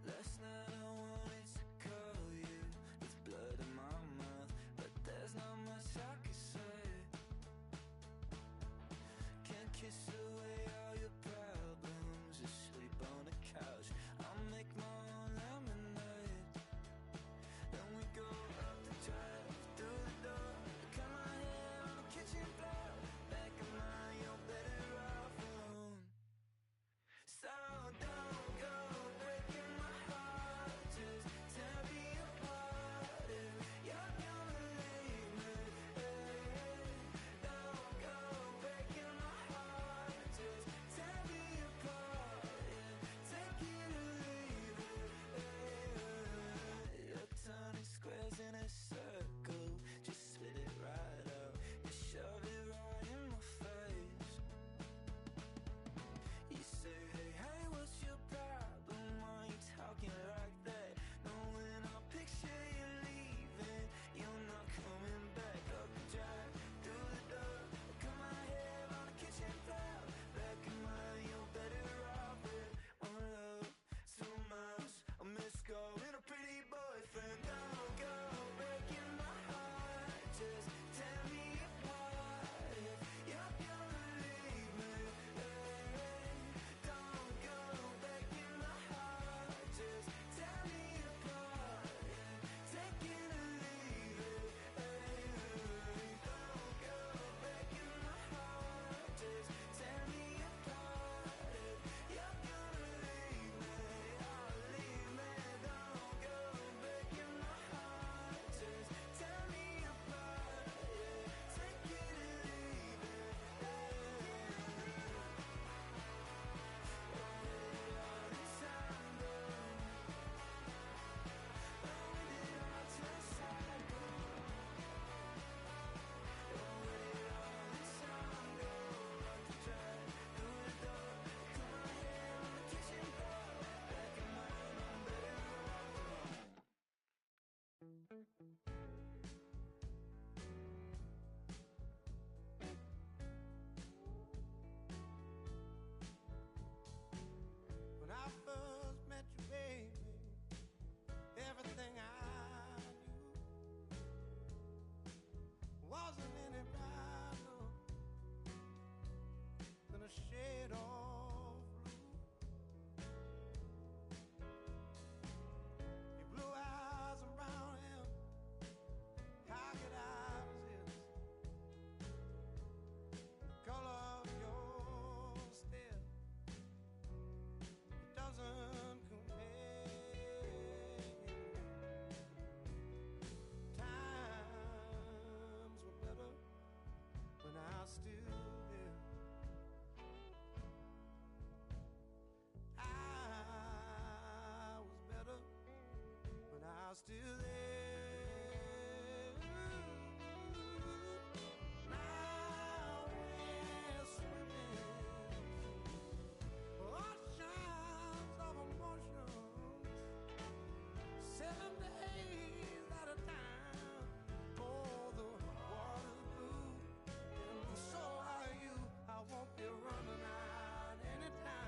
Last night I wanted to call you with blood in my mouth, but there's not much I can say. Can't kiss away all your problems, just sleep on the couch. I'll make my own lemonade. Then we go up the drive, through the door, cut my hair on the kitchen floor. Back of mine, you're better off alone. So don't go breaking my heart, just tear me apart if you're gonna leave me. Don't go breaking my heart, just tear me apart, take it or leave it. You're turning squares in a circle, just spit it right out, you shove it right in my face. You say, hey, hey, what's your problem? Why you talking like that? Knowing I'll picture you leaving, you're not coming back. Up the drive, through the door, cut my hair on the kitchen floor. Back in mine, you're better off with one love, 2 miles, a missed call, and a pretty boyfriend. Don't go breaking my heart, just tear me apart if you're gonna leave me. Don't go breaking my heart, just tear me apart, take it or leave it. Don't go breaking my heart, just tear me apart if you're gonna leave me. Oh, leave me. Don't go breaking my heart, just tear me apart, take it or leave it. When I first met you, baby, everything I knew wasn't any brighter than a shade of blue. Your blue eyes and brown hair, how could I resist? The color of your stare, it doesn't compare. Times were better when I was still there. I was better when I was still there. Now we're swimming oceans of emotions, 7 days at a time. Oh, the water's blue, and so are you. I won't be running out anytime.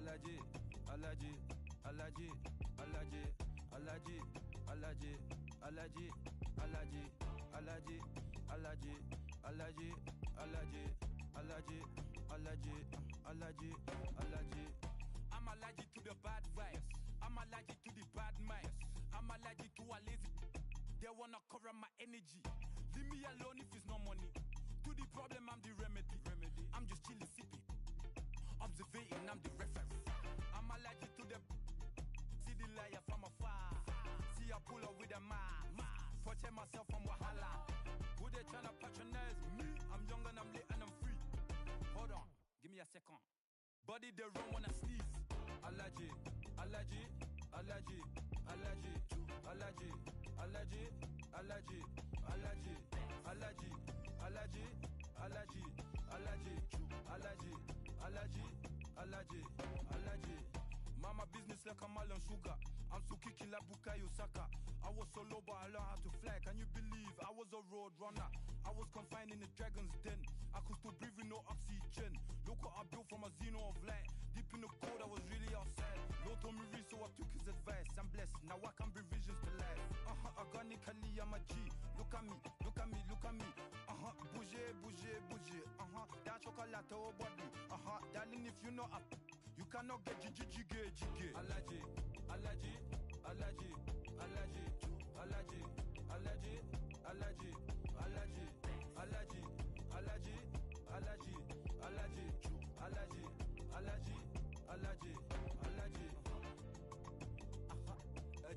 allergy, allergy, allergy, allergy, allergy, allergy, allergy, allergy, allergy, allergy, allergy, allergy, allergy, allergy, allergy, allergy. I'm allergic to the bad vibes. I'm allergic to the bad minds. I'm allergic to a lazy. They wanna cover my energy. Leave me alone if it's no money. To the problem, I'm the remedy. I'm just chilling, sipping, observating. I'm the referee. I'm allergic to the. See the liar from afar. See I pull up with a mask. Protect myself from wahala. Who they tryna patronize me? I'm young and I'm lit and I'm free. Hold on, give me a second. Body they run when I sneeze. Allergy, allergy, allergy, allergy, allergy, allergy, allergy, allergy, allergy, allergy, allergy, allergy, allergy, allergy, allergy, allergy. Mama business like a Marlon Sugar. I'm Suki Killer Bukayo Saka. I was so low but I learned how to fly. Can you believe I was a road runner? I was confined in the dragon's den. I could still breathe with no oxygen. Look what I built from a xeno of light. Deep in the cold, I was really outside. Lord told me read, so I took his advice. I'm blessed, now I can bring visions to life. Organically, I'm a G. Look at me, look at me, look at me. Bouger, bouger, bouger. That chocolate oh body. Darling, if you know up, you cannot get jiggy. Allergy, allergy, allergy, allergy, allergy, allergy, allergy, allergy, allergy, allergy, allergy, allergy, allergy, allergy, allergy, allergy.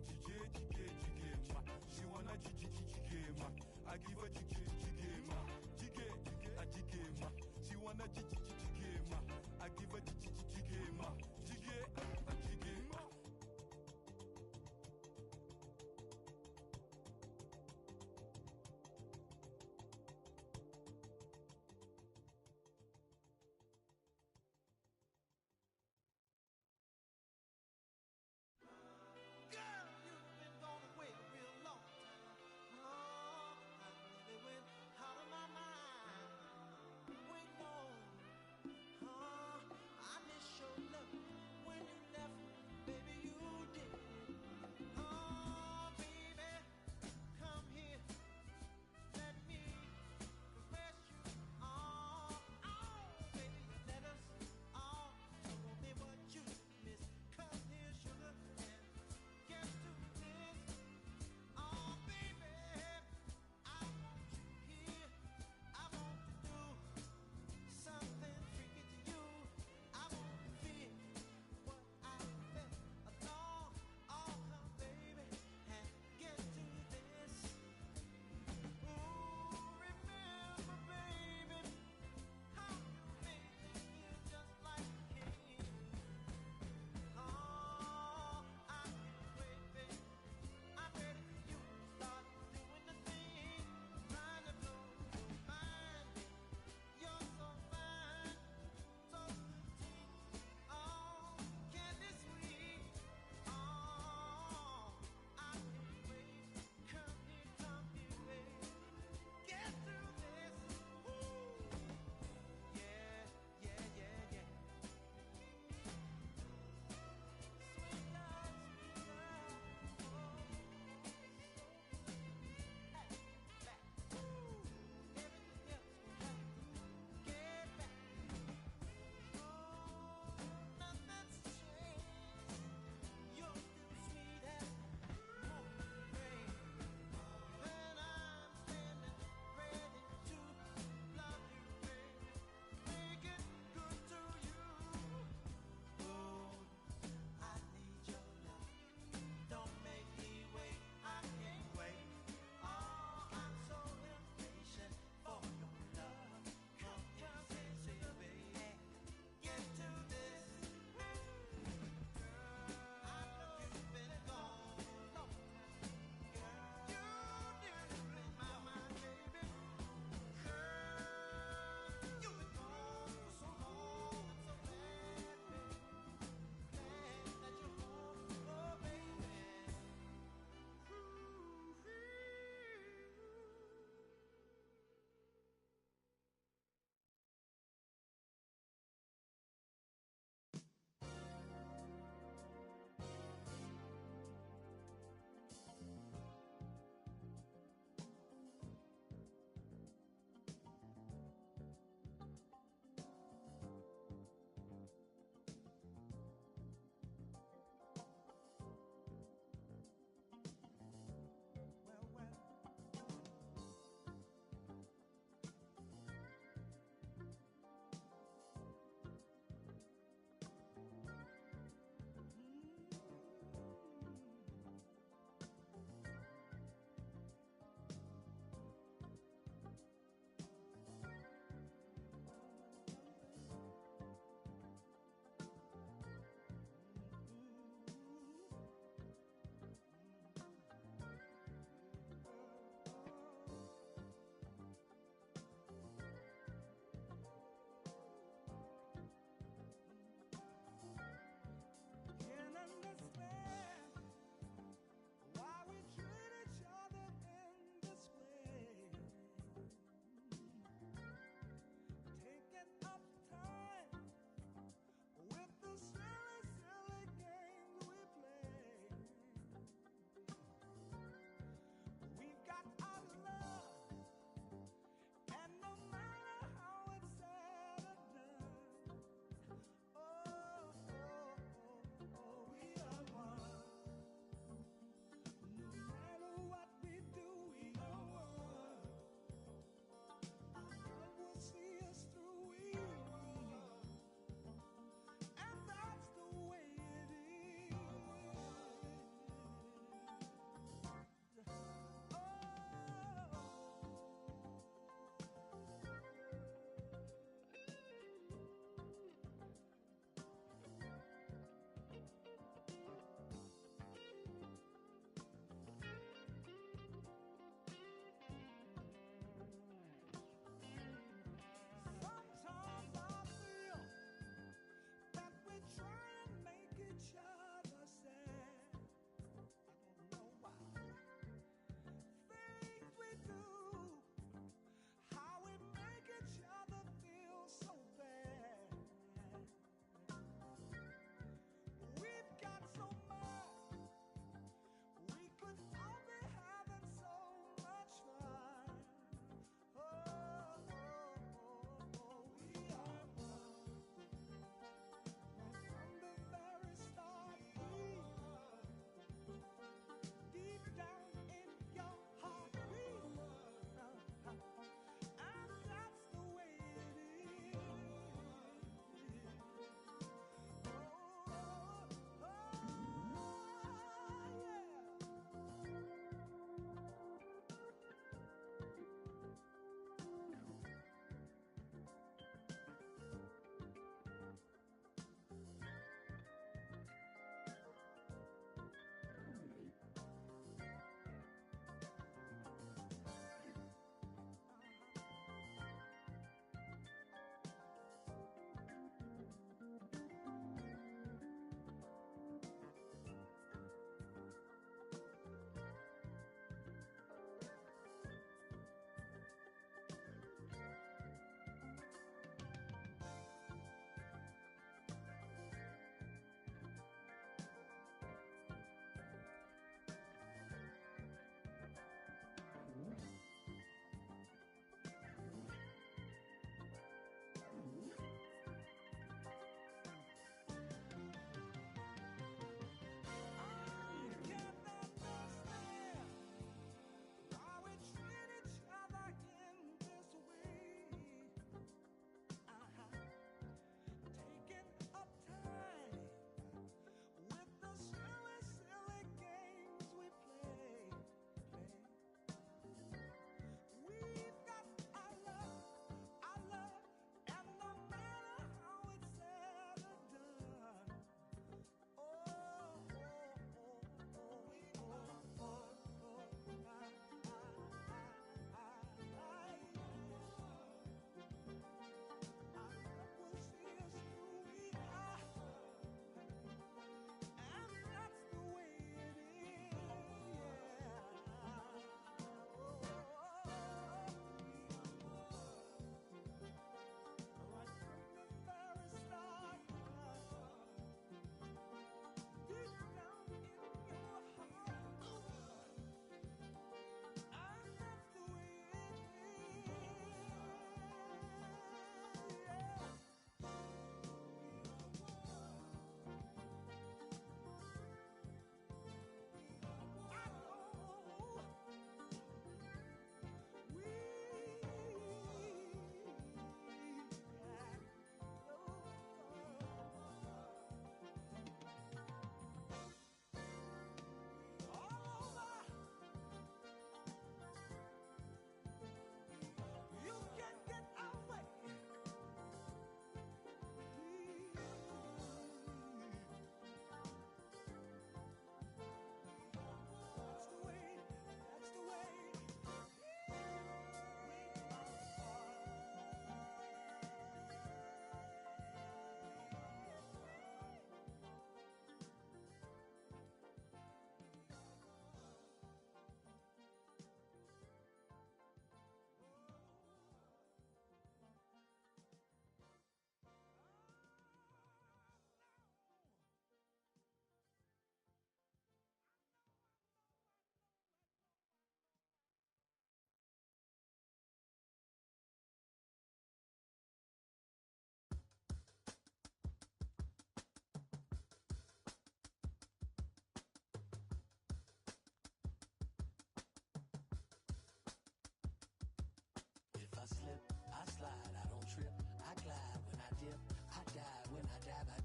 Jiggy, ma. She wanna jiggy, ma. I give her jiggy, ma. Jiggy, ma. She wanna jiggy, ma. I give her jiggy, ma. Jiggy, ma.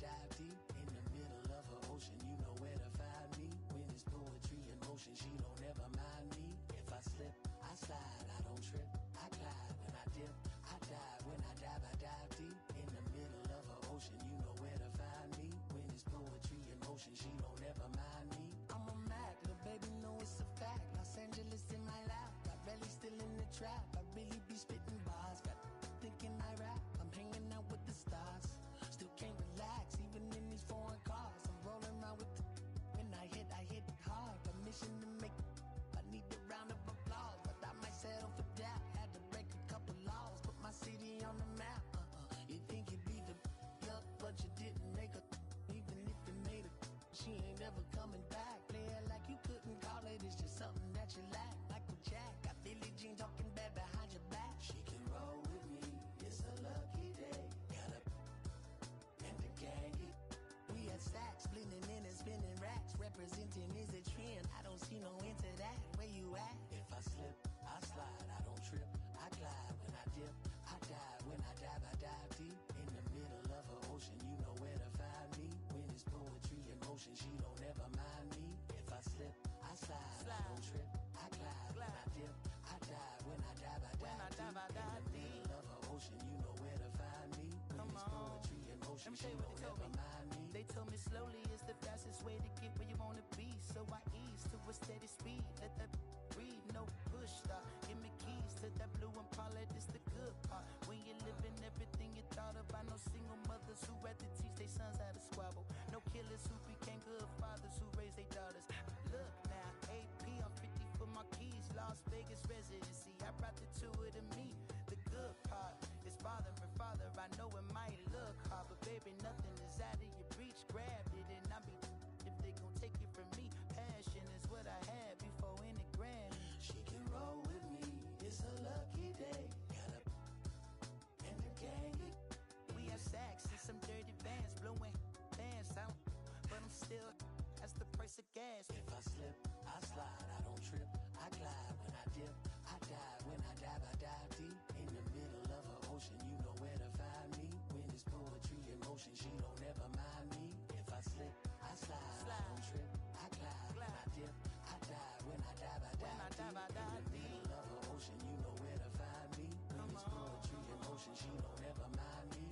dive deep in the middle of her ocean, you know where to find me. When it's poetry in motion, she don't ever mind me. If I slip, I slide, I don't trip, I glide. When I dip, I dive. When I dive deep in the middle of her ocean, you know where to find me. When it's poetry in motion, she don't ever mind me. I'm a Mac, the baby know it's a fact. Los Angeles in my lap, got belly still in the trap. I really be spitting bars, got thinking I rap. I'm hanging out with the stars, still can't relax even in these foreign cars. I'm rolling around with the when I hit hard. Permission to make, I need a round of applause, but I might settle for that. Had to break a couple laws, put my city on the map. You think you beat the up, but you didn't make a. Even if you made it, she ain't ever coming back. Play it like you couldn't call it, it's just something that you lack. Michael Jack, got Billie Jean talking bad behind your back. She can roll with me, it's a lucky day. Got a and the gang. We had stacks, blending in and spinning racks. Representing is a trend, I don't see no end to that. Where you at? If I slip, I slide, I don't trip, I glide. When I dip, I dive. When I dive deep in the middle of her ocean, you know where to find me. When it's poetry in motion, she don't ever mind me. If I slip, I slide, I don't trip, I glide. When I dip, I dive. When I dive deep in the middle of her ocean, you know where to find me. When it's poetry in motion, she don't ever mind me. They told me slowly is the fastest way to get where you wanna be. So I ease to a steady speed. Let that breathe, no push stop. Give me keys to that blue Impala, this the good part. When you're living everything you thought of. I know single mothers who had to teach their sons how to squabble. No killers who became good fathers who raised their daughters. Look now, AP, I'm 50 for my keys. Las Vegas residency, I brought the two of to me. The good part is father and father. I know it might look hard, but baby, nothing is out of your reach. Grabbed it and I be if they gon' take it from me. Passion is what I had before any Grammy. She can roll with me, it's a lucky day. Got a and the gang. We have sacks and some dirty vans blowing fans out, but I'm still that's the price of gas. If I slip, I slide, I don't trip, I glide. When I dip, I dive. When I dive deep in the middle of her ocean, you know where to find me. When it's poetry in motion, she don't ever mind me. If I slip, I slide, I don't trip, I glide. When I dip, I dive. When I dive deep in the middle of her ocean, you know where to find me. When it's poetry in motion, she don't ever mind me.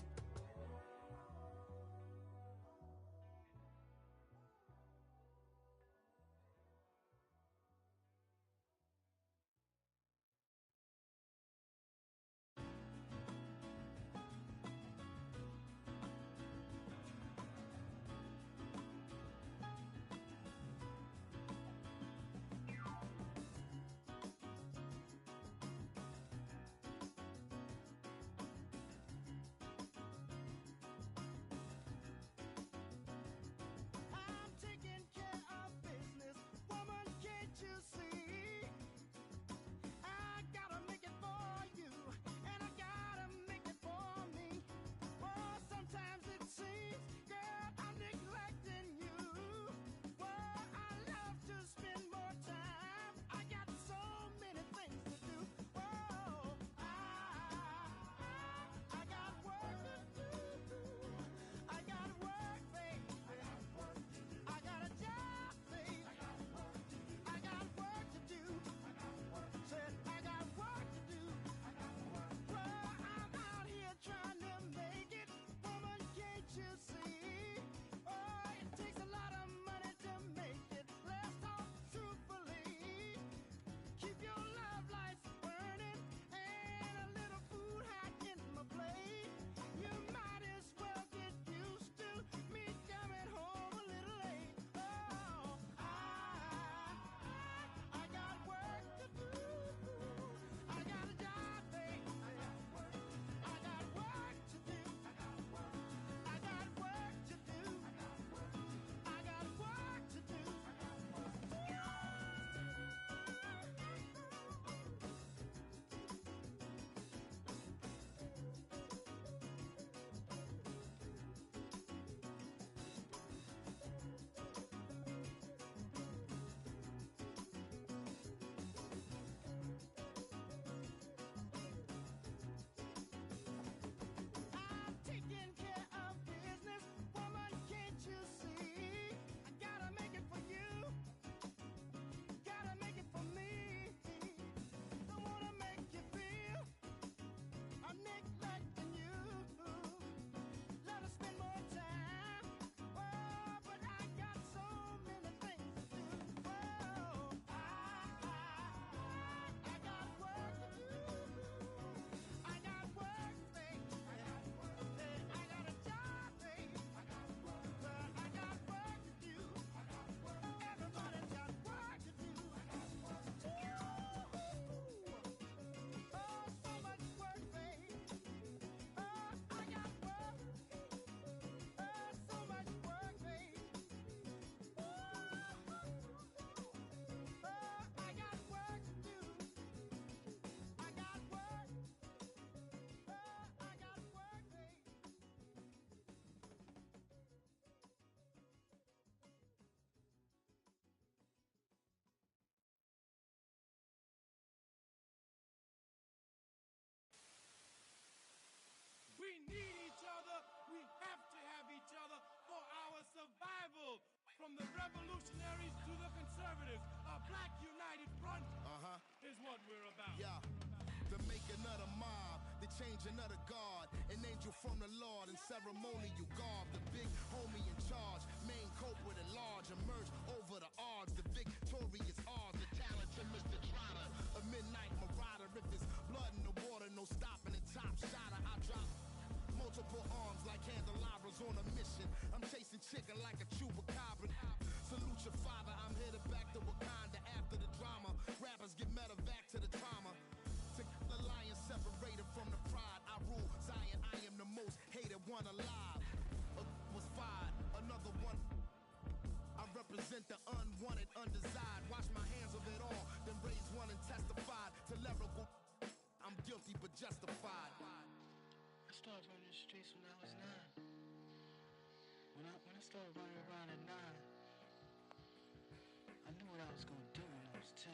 From the revolutionaries to the conservatives, a black united front is what we're about. Yeah. The making of the mob, the changing of the guard, an angel from the Lord in ceremonial garb. The big homie in charge, main culprit at large, emerge over the odds. The victorious odds, the talented Mr. Trotter, a midnight marauder. If it's blood in the water, no stopping the top shotter. I drop multiple arms like candelabras on a mission. I'm chasing chicken like a chupacabra. Salute your father, I'm headed back to Wakanda after the drama. Rappers get medevac to the trauma. To the lion separated from the pride. I rule Zion, I am the most hated one alive. Was fired, another one. I represent the unwanted, undesired. Wash my hands of it all, then raise one and testified to lyrical. I'm guilty but justified. I started running the streets when I was 9. When I started running around at 9, I knew what I was gonna do when I was 10.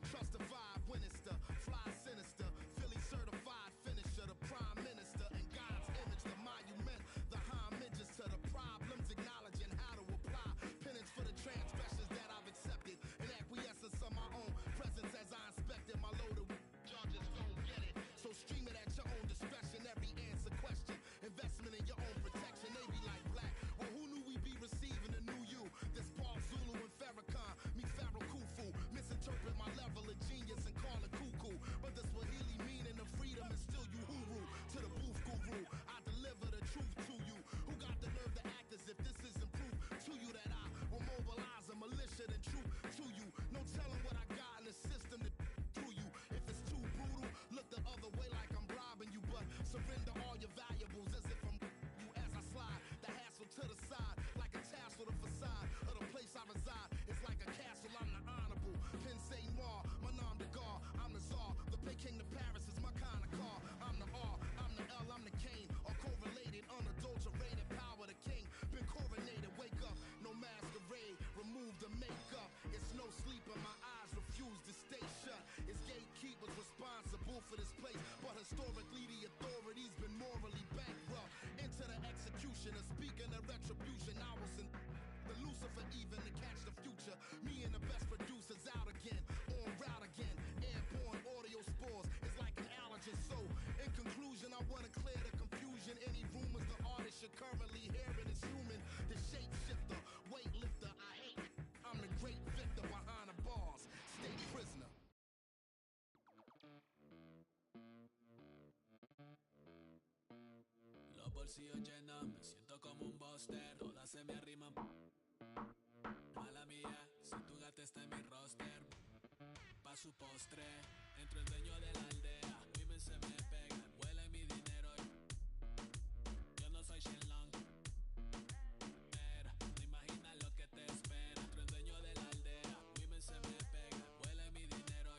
Trust the vibe, Winnister, fly sinister, Philly certified finisher, the prime minister, in God's image, the monument, the homages to the problems, acknowledging how to apply penance for the transgressions that I've accepted, and acquiescence of my own presence as I inspected my loaded with charges, don't get it. So stream it at your own discretion, every answer question, investment in your own protection, they be like black. Well, who knew we'd be receiving a new you? This Paul Zulu and Farrakhan, meet Pharaoh Khufu, misinterpret my level of genius and call it cuckoo. But the Swahili meaning of freedom is still Uhuru. To the booth guru, I deliver the truth to you. Who got the nerve to act as if this isn't proof to you that I will mobilize a militia and troop to you? No telling what I got in the system to do you. If it's too brutal, look the other way like I'm robbing you. But surrender all your valuables as if I'm you as I slide. The hassle to the side like a tassel, the facade of the place I reside. It's like a castle, I'm the honorable. Penn Saint Noir, my nom de gar, I'm the czar. The Peking to Paris is my kind of car. I'm the R, I'm the L, I'm the Kane. All correlated, unadulterated power, the king. Been coronated, wake up, no masquerade. Remove the makeup, it's no sleep and my eyes refuse to stay shut. It's gatekeepers responsible for this place, but historically the authorities been morally bankrupt. Into the executioner, speaking of retribution, I was in the Lucifer even to catch the future. Me and the best producers out again, on route again. Airborne audio spores, it's like an allergen. So, in conclusion, I wanna clear the confusion. Any rumors the artist you're currently hearing is human. The shapeshifter, weightlifter, I hate it. I'm the great victor behind the bars. State prisoner. Los bolsillos llenos, me siento como un buster. Todas se me arriman. Mala mía, si tu gata está en mi roster. Pa' su postre, entro el dueño de la aldea. Women se me pegan, huele mi dinero. Yo no soy Shenlong. Pero no imaginas lo que te espera. Entro el dueño de la aldea. Women se me pegan, huele mi dinero.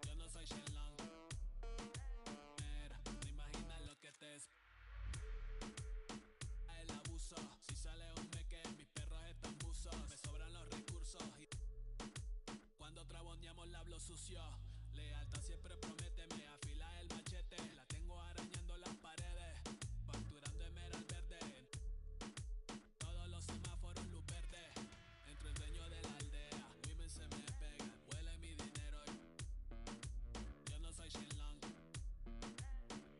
Yo no soy Shenlong. Pero no imaginas lo que te espera. El abuso, si sale un meque, mis perros están buzos. Me sobran los recursos y cuando traboneamos la hablo sucio. Lealtad siempre prométeme, afila el machete. La tengo arañando las paredes, facturando emerald verde. Todos los semáforos luz verde. Entro el dueño de la aldea. Women se me pegan, huele mi dinero. Yo no soy Shenlong.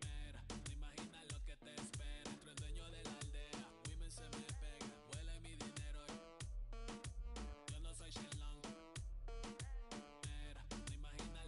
Mira, no imaginas lo que te espera. Entro el dueño de la aldea. Women se me pegan, huele mi dinero. Yo no soy Shenlong. Mira, no imaginas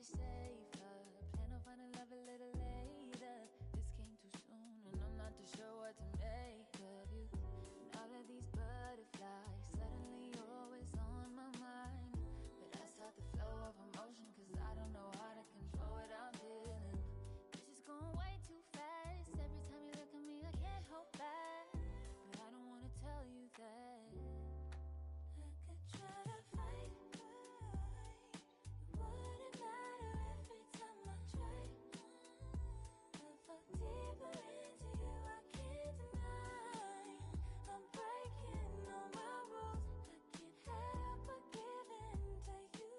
be safer. Plan on finding love a little later. This came too soon, and I'm not too sure what to make of you. And all of these butterflies, suddenly you're always on my mind. But I start the flow of emotion, cause I don't know how to control what I'm feeling. It's just going way too fast. Every time you look at me, I can't hold back. But I don't wanna tell you that. I could try to fight, it wouldn't matter every time I try. I fall deeper into you, I can't deny. I'm breaking all my rules, I can't help but give in to you.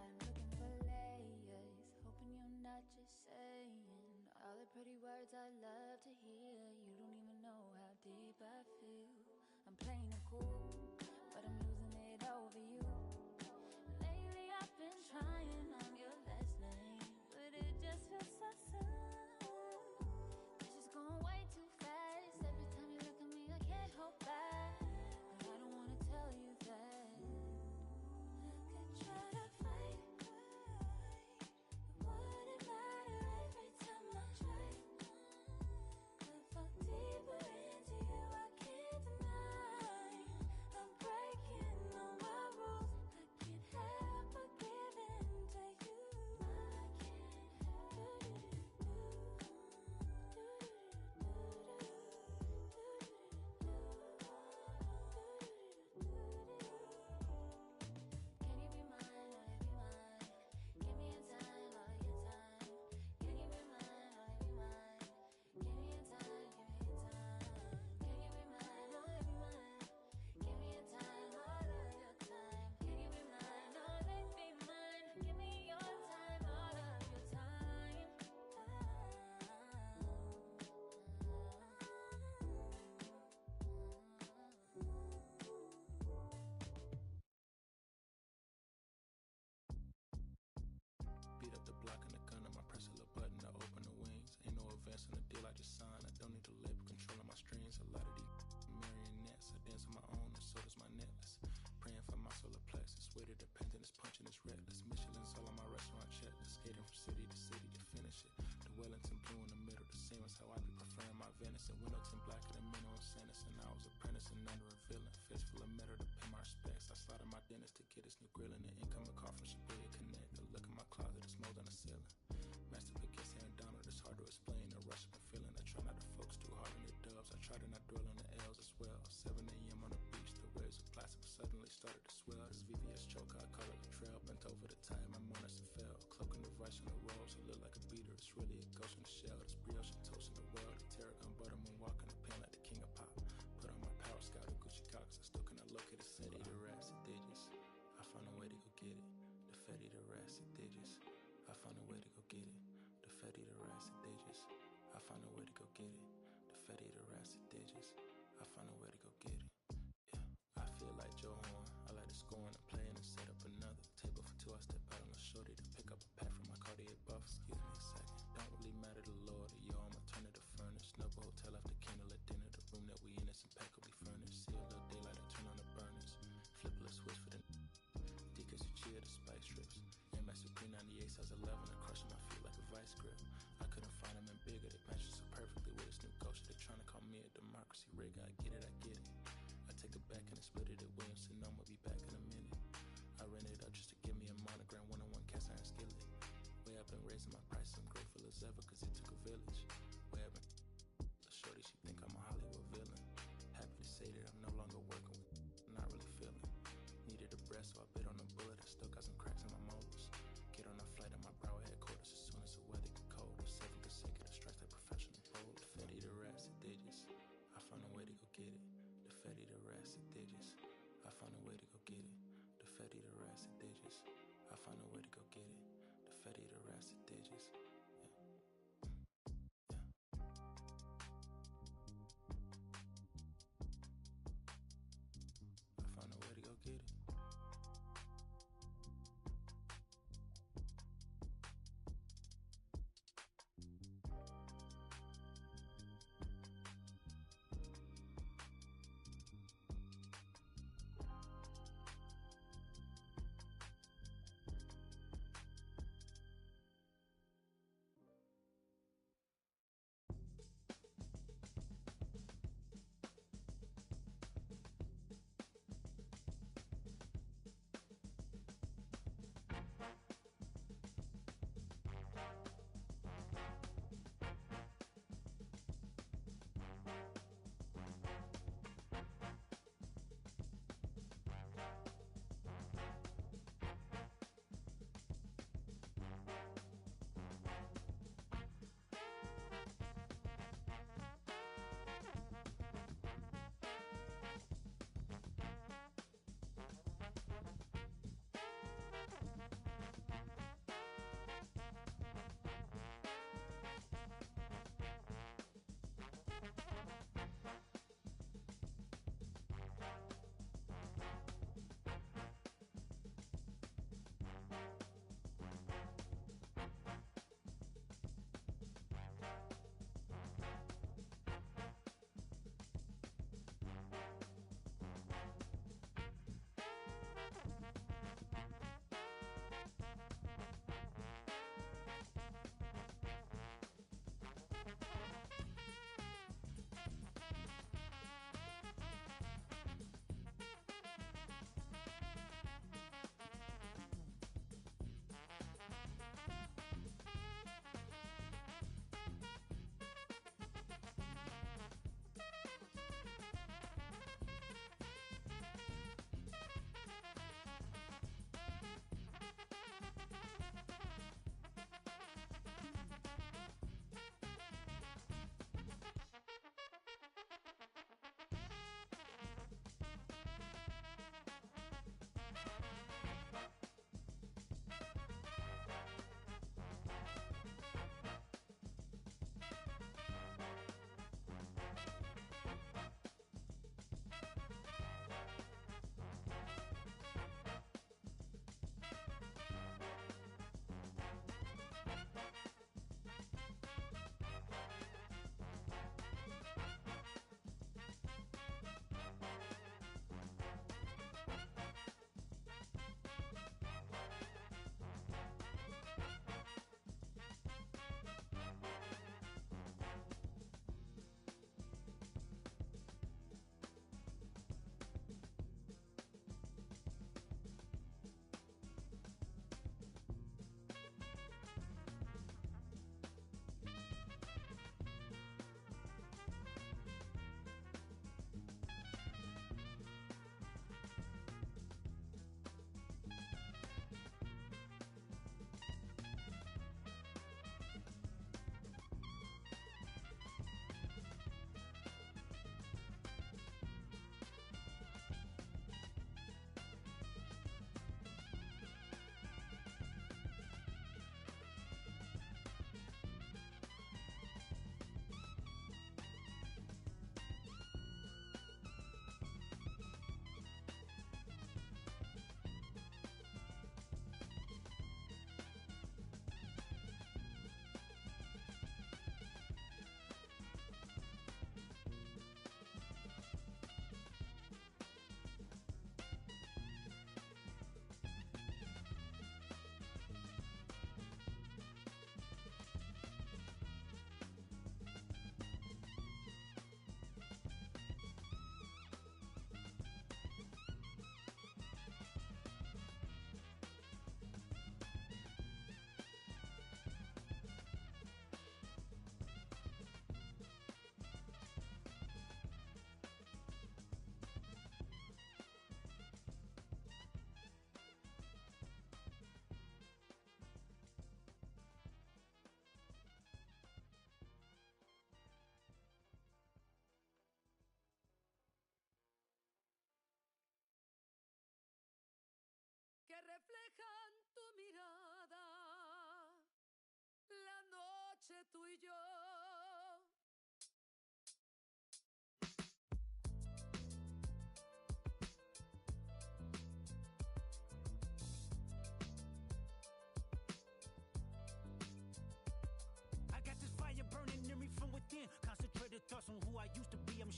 I'm looking for layers, hoping you're not just saying all the pretty words I love to hear. You don't even know how deep I feel. I'm playing it cool, but I'm losing it over you. Lately I've been trying, I'm your last name, but it just feels so soon. It's just going way too fast. Every time you look at me, I can't hold back. But I don't wanna tell you that. I could try to fight, it wouldn't matter every time I try. I fall deeper into you, I can't deny. I'm breaking all my rules, I can't help but give in to you. I Can you be mine, will you be mine? Give me a time, all of your time. Can you be mine, will you be mine? Give me a time, give me a time. Can you be mine, will you be mine? Give me a time, all of your time. Can you be mine, will you be mine? Give me your time, all of your time. Beat up the block and the gun, I press a little button to open the wings. Ain't no advance on the deal I just signed. I don't need to labor, controlling my strings. A lot of these marionettes, I dance on my own, and so does my necklace. Praying for my solar plexus, way to dependent, it's punching, it's reckless. Michelin's all on my restaurant checklist, skating from city to city to finish it. The Wellington blue in the middle, the same as how I be preferring my venison. Wellington blacker than minnow and Sanderson. I was apprentice and under a villain. Fist full of metal to pay my respects. I slotted my dentist to get his new grill in the incoming call from Shibuya Connect. The look in my closet, it's mold on the ceiling. Master Piquet and Donald, it's hard to explain the rush of a feeling. I try not to focus too hard on the dubs. I try to not dwell on the L's as well. 7 a.m. on the beach, the waves of plastic suddenly started to swell. This VVS choke, I call it a trail. Bent over the tire, my monitor fell. Cloak and device on the rolls, it look like a beater. It's really a ghost in the shell. This brioche and toast in the world. The tarragon butter moon walking the pen like the king of pop. Put on my power scout and Gucci Cox. I still cannot locate the city, the rats, the digits. I found a way to go get it. The Fetty, the rats, the digits. I found a way to go get it. The Fetty, the rats, the digits. I found a way to go get it. The Fetty, the rats, the digits. I found a way to go get it. Yeah, I feel like Joe Horn. I like to score and play and set up another table for two. I step out on the shorty to pick up a pack from my Cartier buff. Excuse me a second. Don't really matter to Lord or yo, I'ma turn it to furnace. Snubble hotel after candlelit dinner. The room that we in is impeccably furnished. See a little daylight, I turn on the burners. Flip a little switch for the Deacons who cheer the spice strips. MS P98 size 11 and crushing my feet like a vice grip. I couldn't find them in bigger. They match so perfectly with this new ghost. They're trying to call me a democracy rig. I get it, I get it. I take it back and I split it at Williamson. I'ma be back in a minute. I ran it up just to give me a monogram, one-on-one cast iron skillet. Way up and raising my price, I'm grateful as ever, cause it took a village. Way up and shorty, she think I'm a Hollywood villain. Happy to say that I'm no longer working with, not really feeling. Needed a breath, so I bit on a bullet. I still got some cracks in my molars. Get on a flight at my Broward headquarters as soon as the weather get colder. 7 consecutive strikes like professional bowler. The Fetty, the rats, the digits. I found a way to go get it. The Fetty, the rats, the digits. I found a way to go get it. The Fetty, the rats, the digits. I found a way to go get it. The Fetty, the rats, the digits. I found a way to go get it.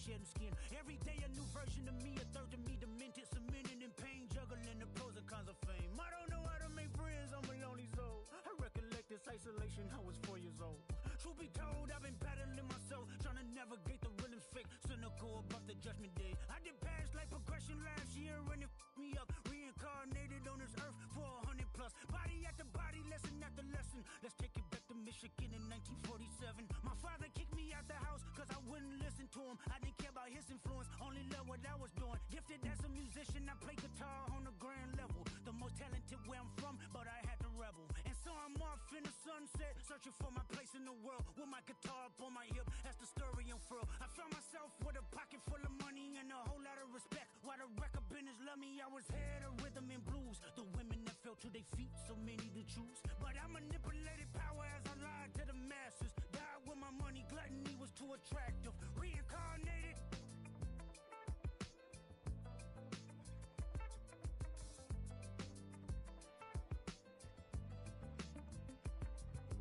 shedding skin. Every day a new version of me, a third of me demented, cemented in pain, juggling the pros and cons of fame. I don't know how to make friends, I'm a lonely soul. I recollect this isolation, I was 4 years old. Truth be told, I've been battling myself, trying to navigate the real and fake, cynical about the judgment day. I did past life progression last year and it f***ed me up. Reincarnated on this earth for 100 plus. Body after body, lesson after lesson. Let's take it back to Michigan in 1947. My father kicked me out the house cause I wouldn't listen to him. I didn't care about his influence, only loved what I was doing. Gifted as a musician, I play guitar on the grand level. The most talented where I'm from, but I had to rebel. And so I'm off in the sunset, searching for my place in the world, with my guitar up on my hip as the story unfurled. I found myself with a pocket full of money and a whole lot of respect. While the record business loved me, I was head of rhythm and blues. The women that fell to their feet, so many to choose. But I manipulated power as I lied to the masses. Died with my money, gluttony was too attractive. Reincarnated.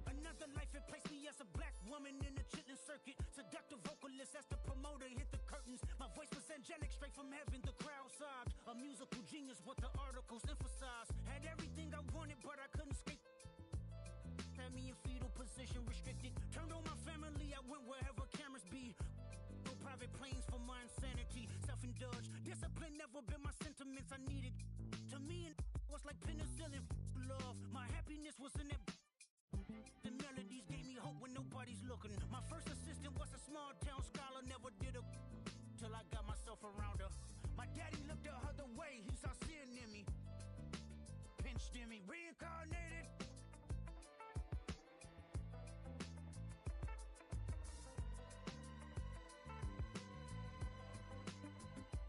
Another life, it placed me as a black woman in the chitlin circuit. Seductive vocalist as the promoter hit the curtains. My voice was angelic, straight from heaven, the crowd sobbed. A musical genius, what the articles emphasize. Had everything I wanted, but I couldn't escape. Had me in fetal position, restricted. Turned on my family, I went wherever cameras be. No private planes for my insanity. Self-indulged, discipline never been my sentiments. I needed. To me, it was like penicillin. Love, my happiness was in that. The melodies gave me hope when nobody's looking. My first assistant was a small town scholar, never did a till I got myself around her. My daddy looked the other way, he saw sin in me, pinched in me, reincarnated.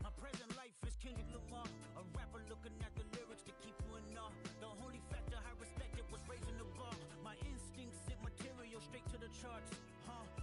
My present life is Kendrick Lamar, a rapper looking at the lyrics to keep you in awe. The only factor I respected was raising the bar. My instincts sent material straight to the charts.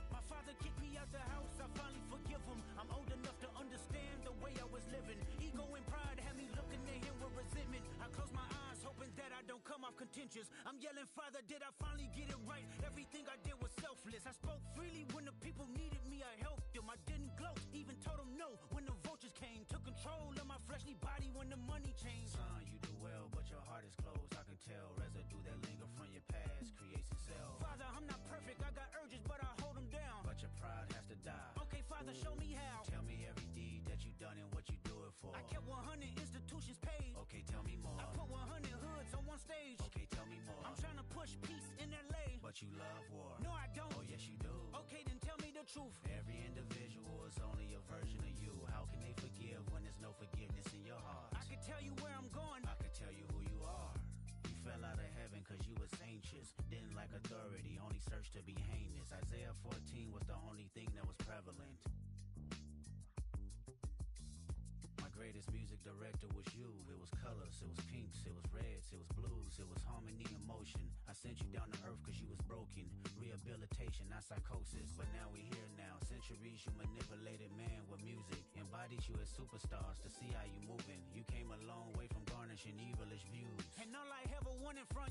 My father kicked me out the house, I finally forgive him. I'm old enough to understand the way I was living. Ego and pride had me looking at him with resentment. I close my eyes, hoping that I don't come off contentious. I'm yelling, Father, did I finally get it right? Everything I did was selfless. I spoke freely when the people needed me, I helped them. I didn't gloat, even told them no when the vultures came. Took control of my fleshly body when the money changed. Son, you do well, but your heart is closed. I can tell residue that linger from your past creates itself. Father, I'm not perfect, I got urges, but I hold them down. But your pride has to die. Okay, Father, show me how. Tell me every deed that you done and what you do it for. I kept 100 institutions paid. Okay, tell me more. I put 100 hoods on one stage. Okay, tell me more. I'm trying to push peace in LA. But you love war. No, I don't. Oh, yes, you do. Okay, then tell me the truth. Every individual is only a version of you. How can they forgive when there's no forgiveness in your heart? I can tell you where I'm going. I can tell you who you are. You fell out of heaven cause you was anxious. Didn't like authority, only searched to be heinous. Isaiah 14 was the only thing that was prevalent. My greatest music director was you. It was colors, it was pinks, it was reds, it was blues, it was harmony and motion. I sent you down to earth cause you was broken. Rehabilitation, not psychosis, but now we here now. Centuries you manipulated man with music. Embodied you as superstars to see how you moving. You came a long way from garnishing evilish views. And all I ever wanted from you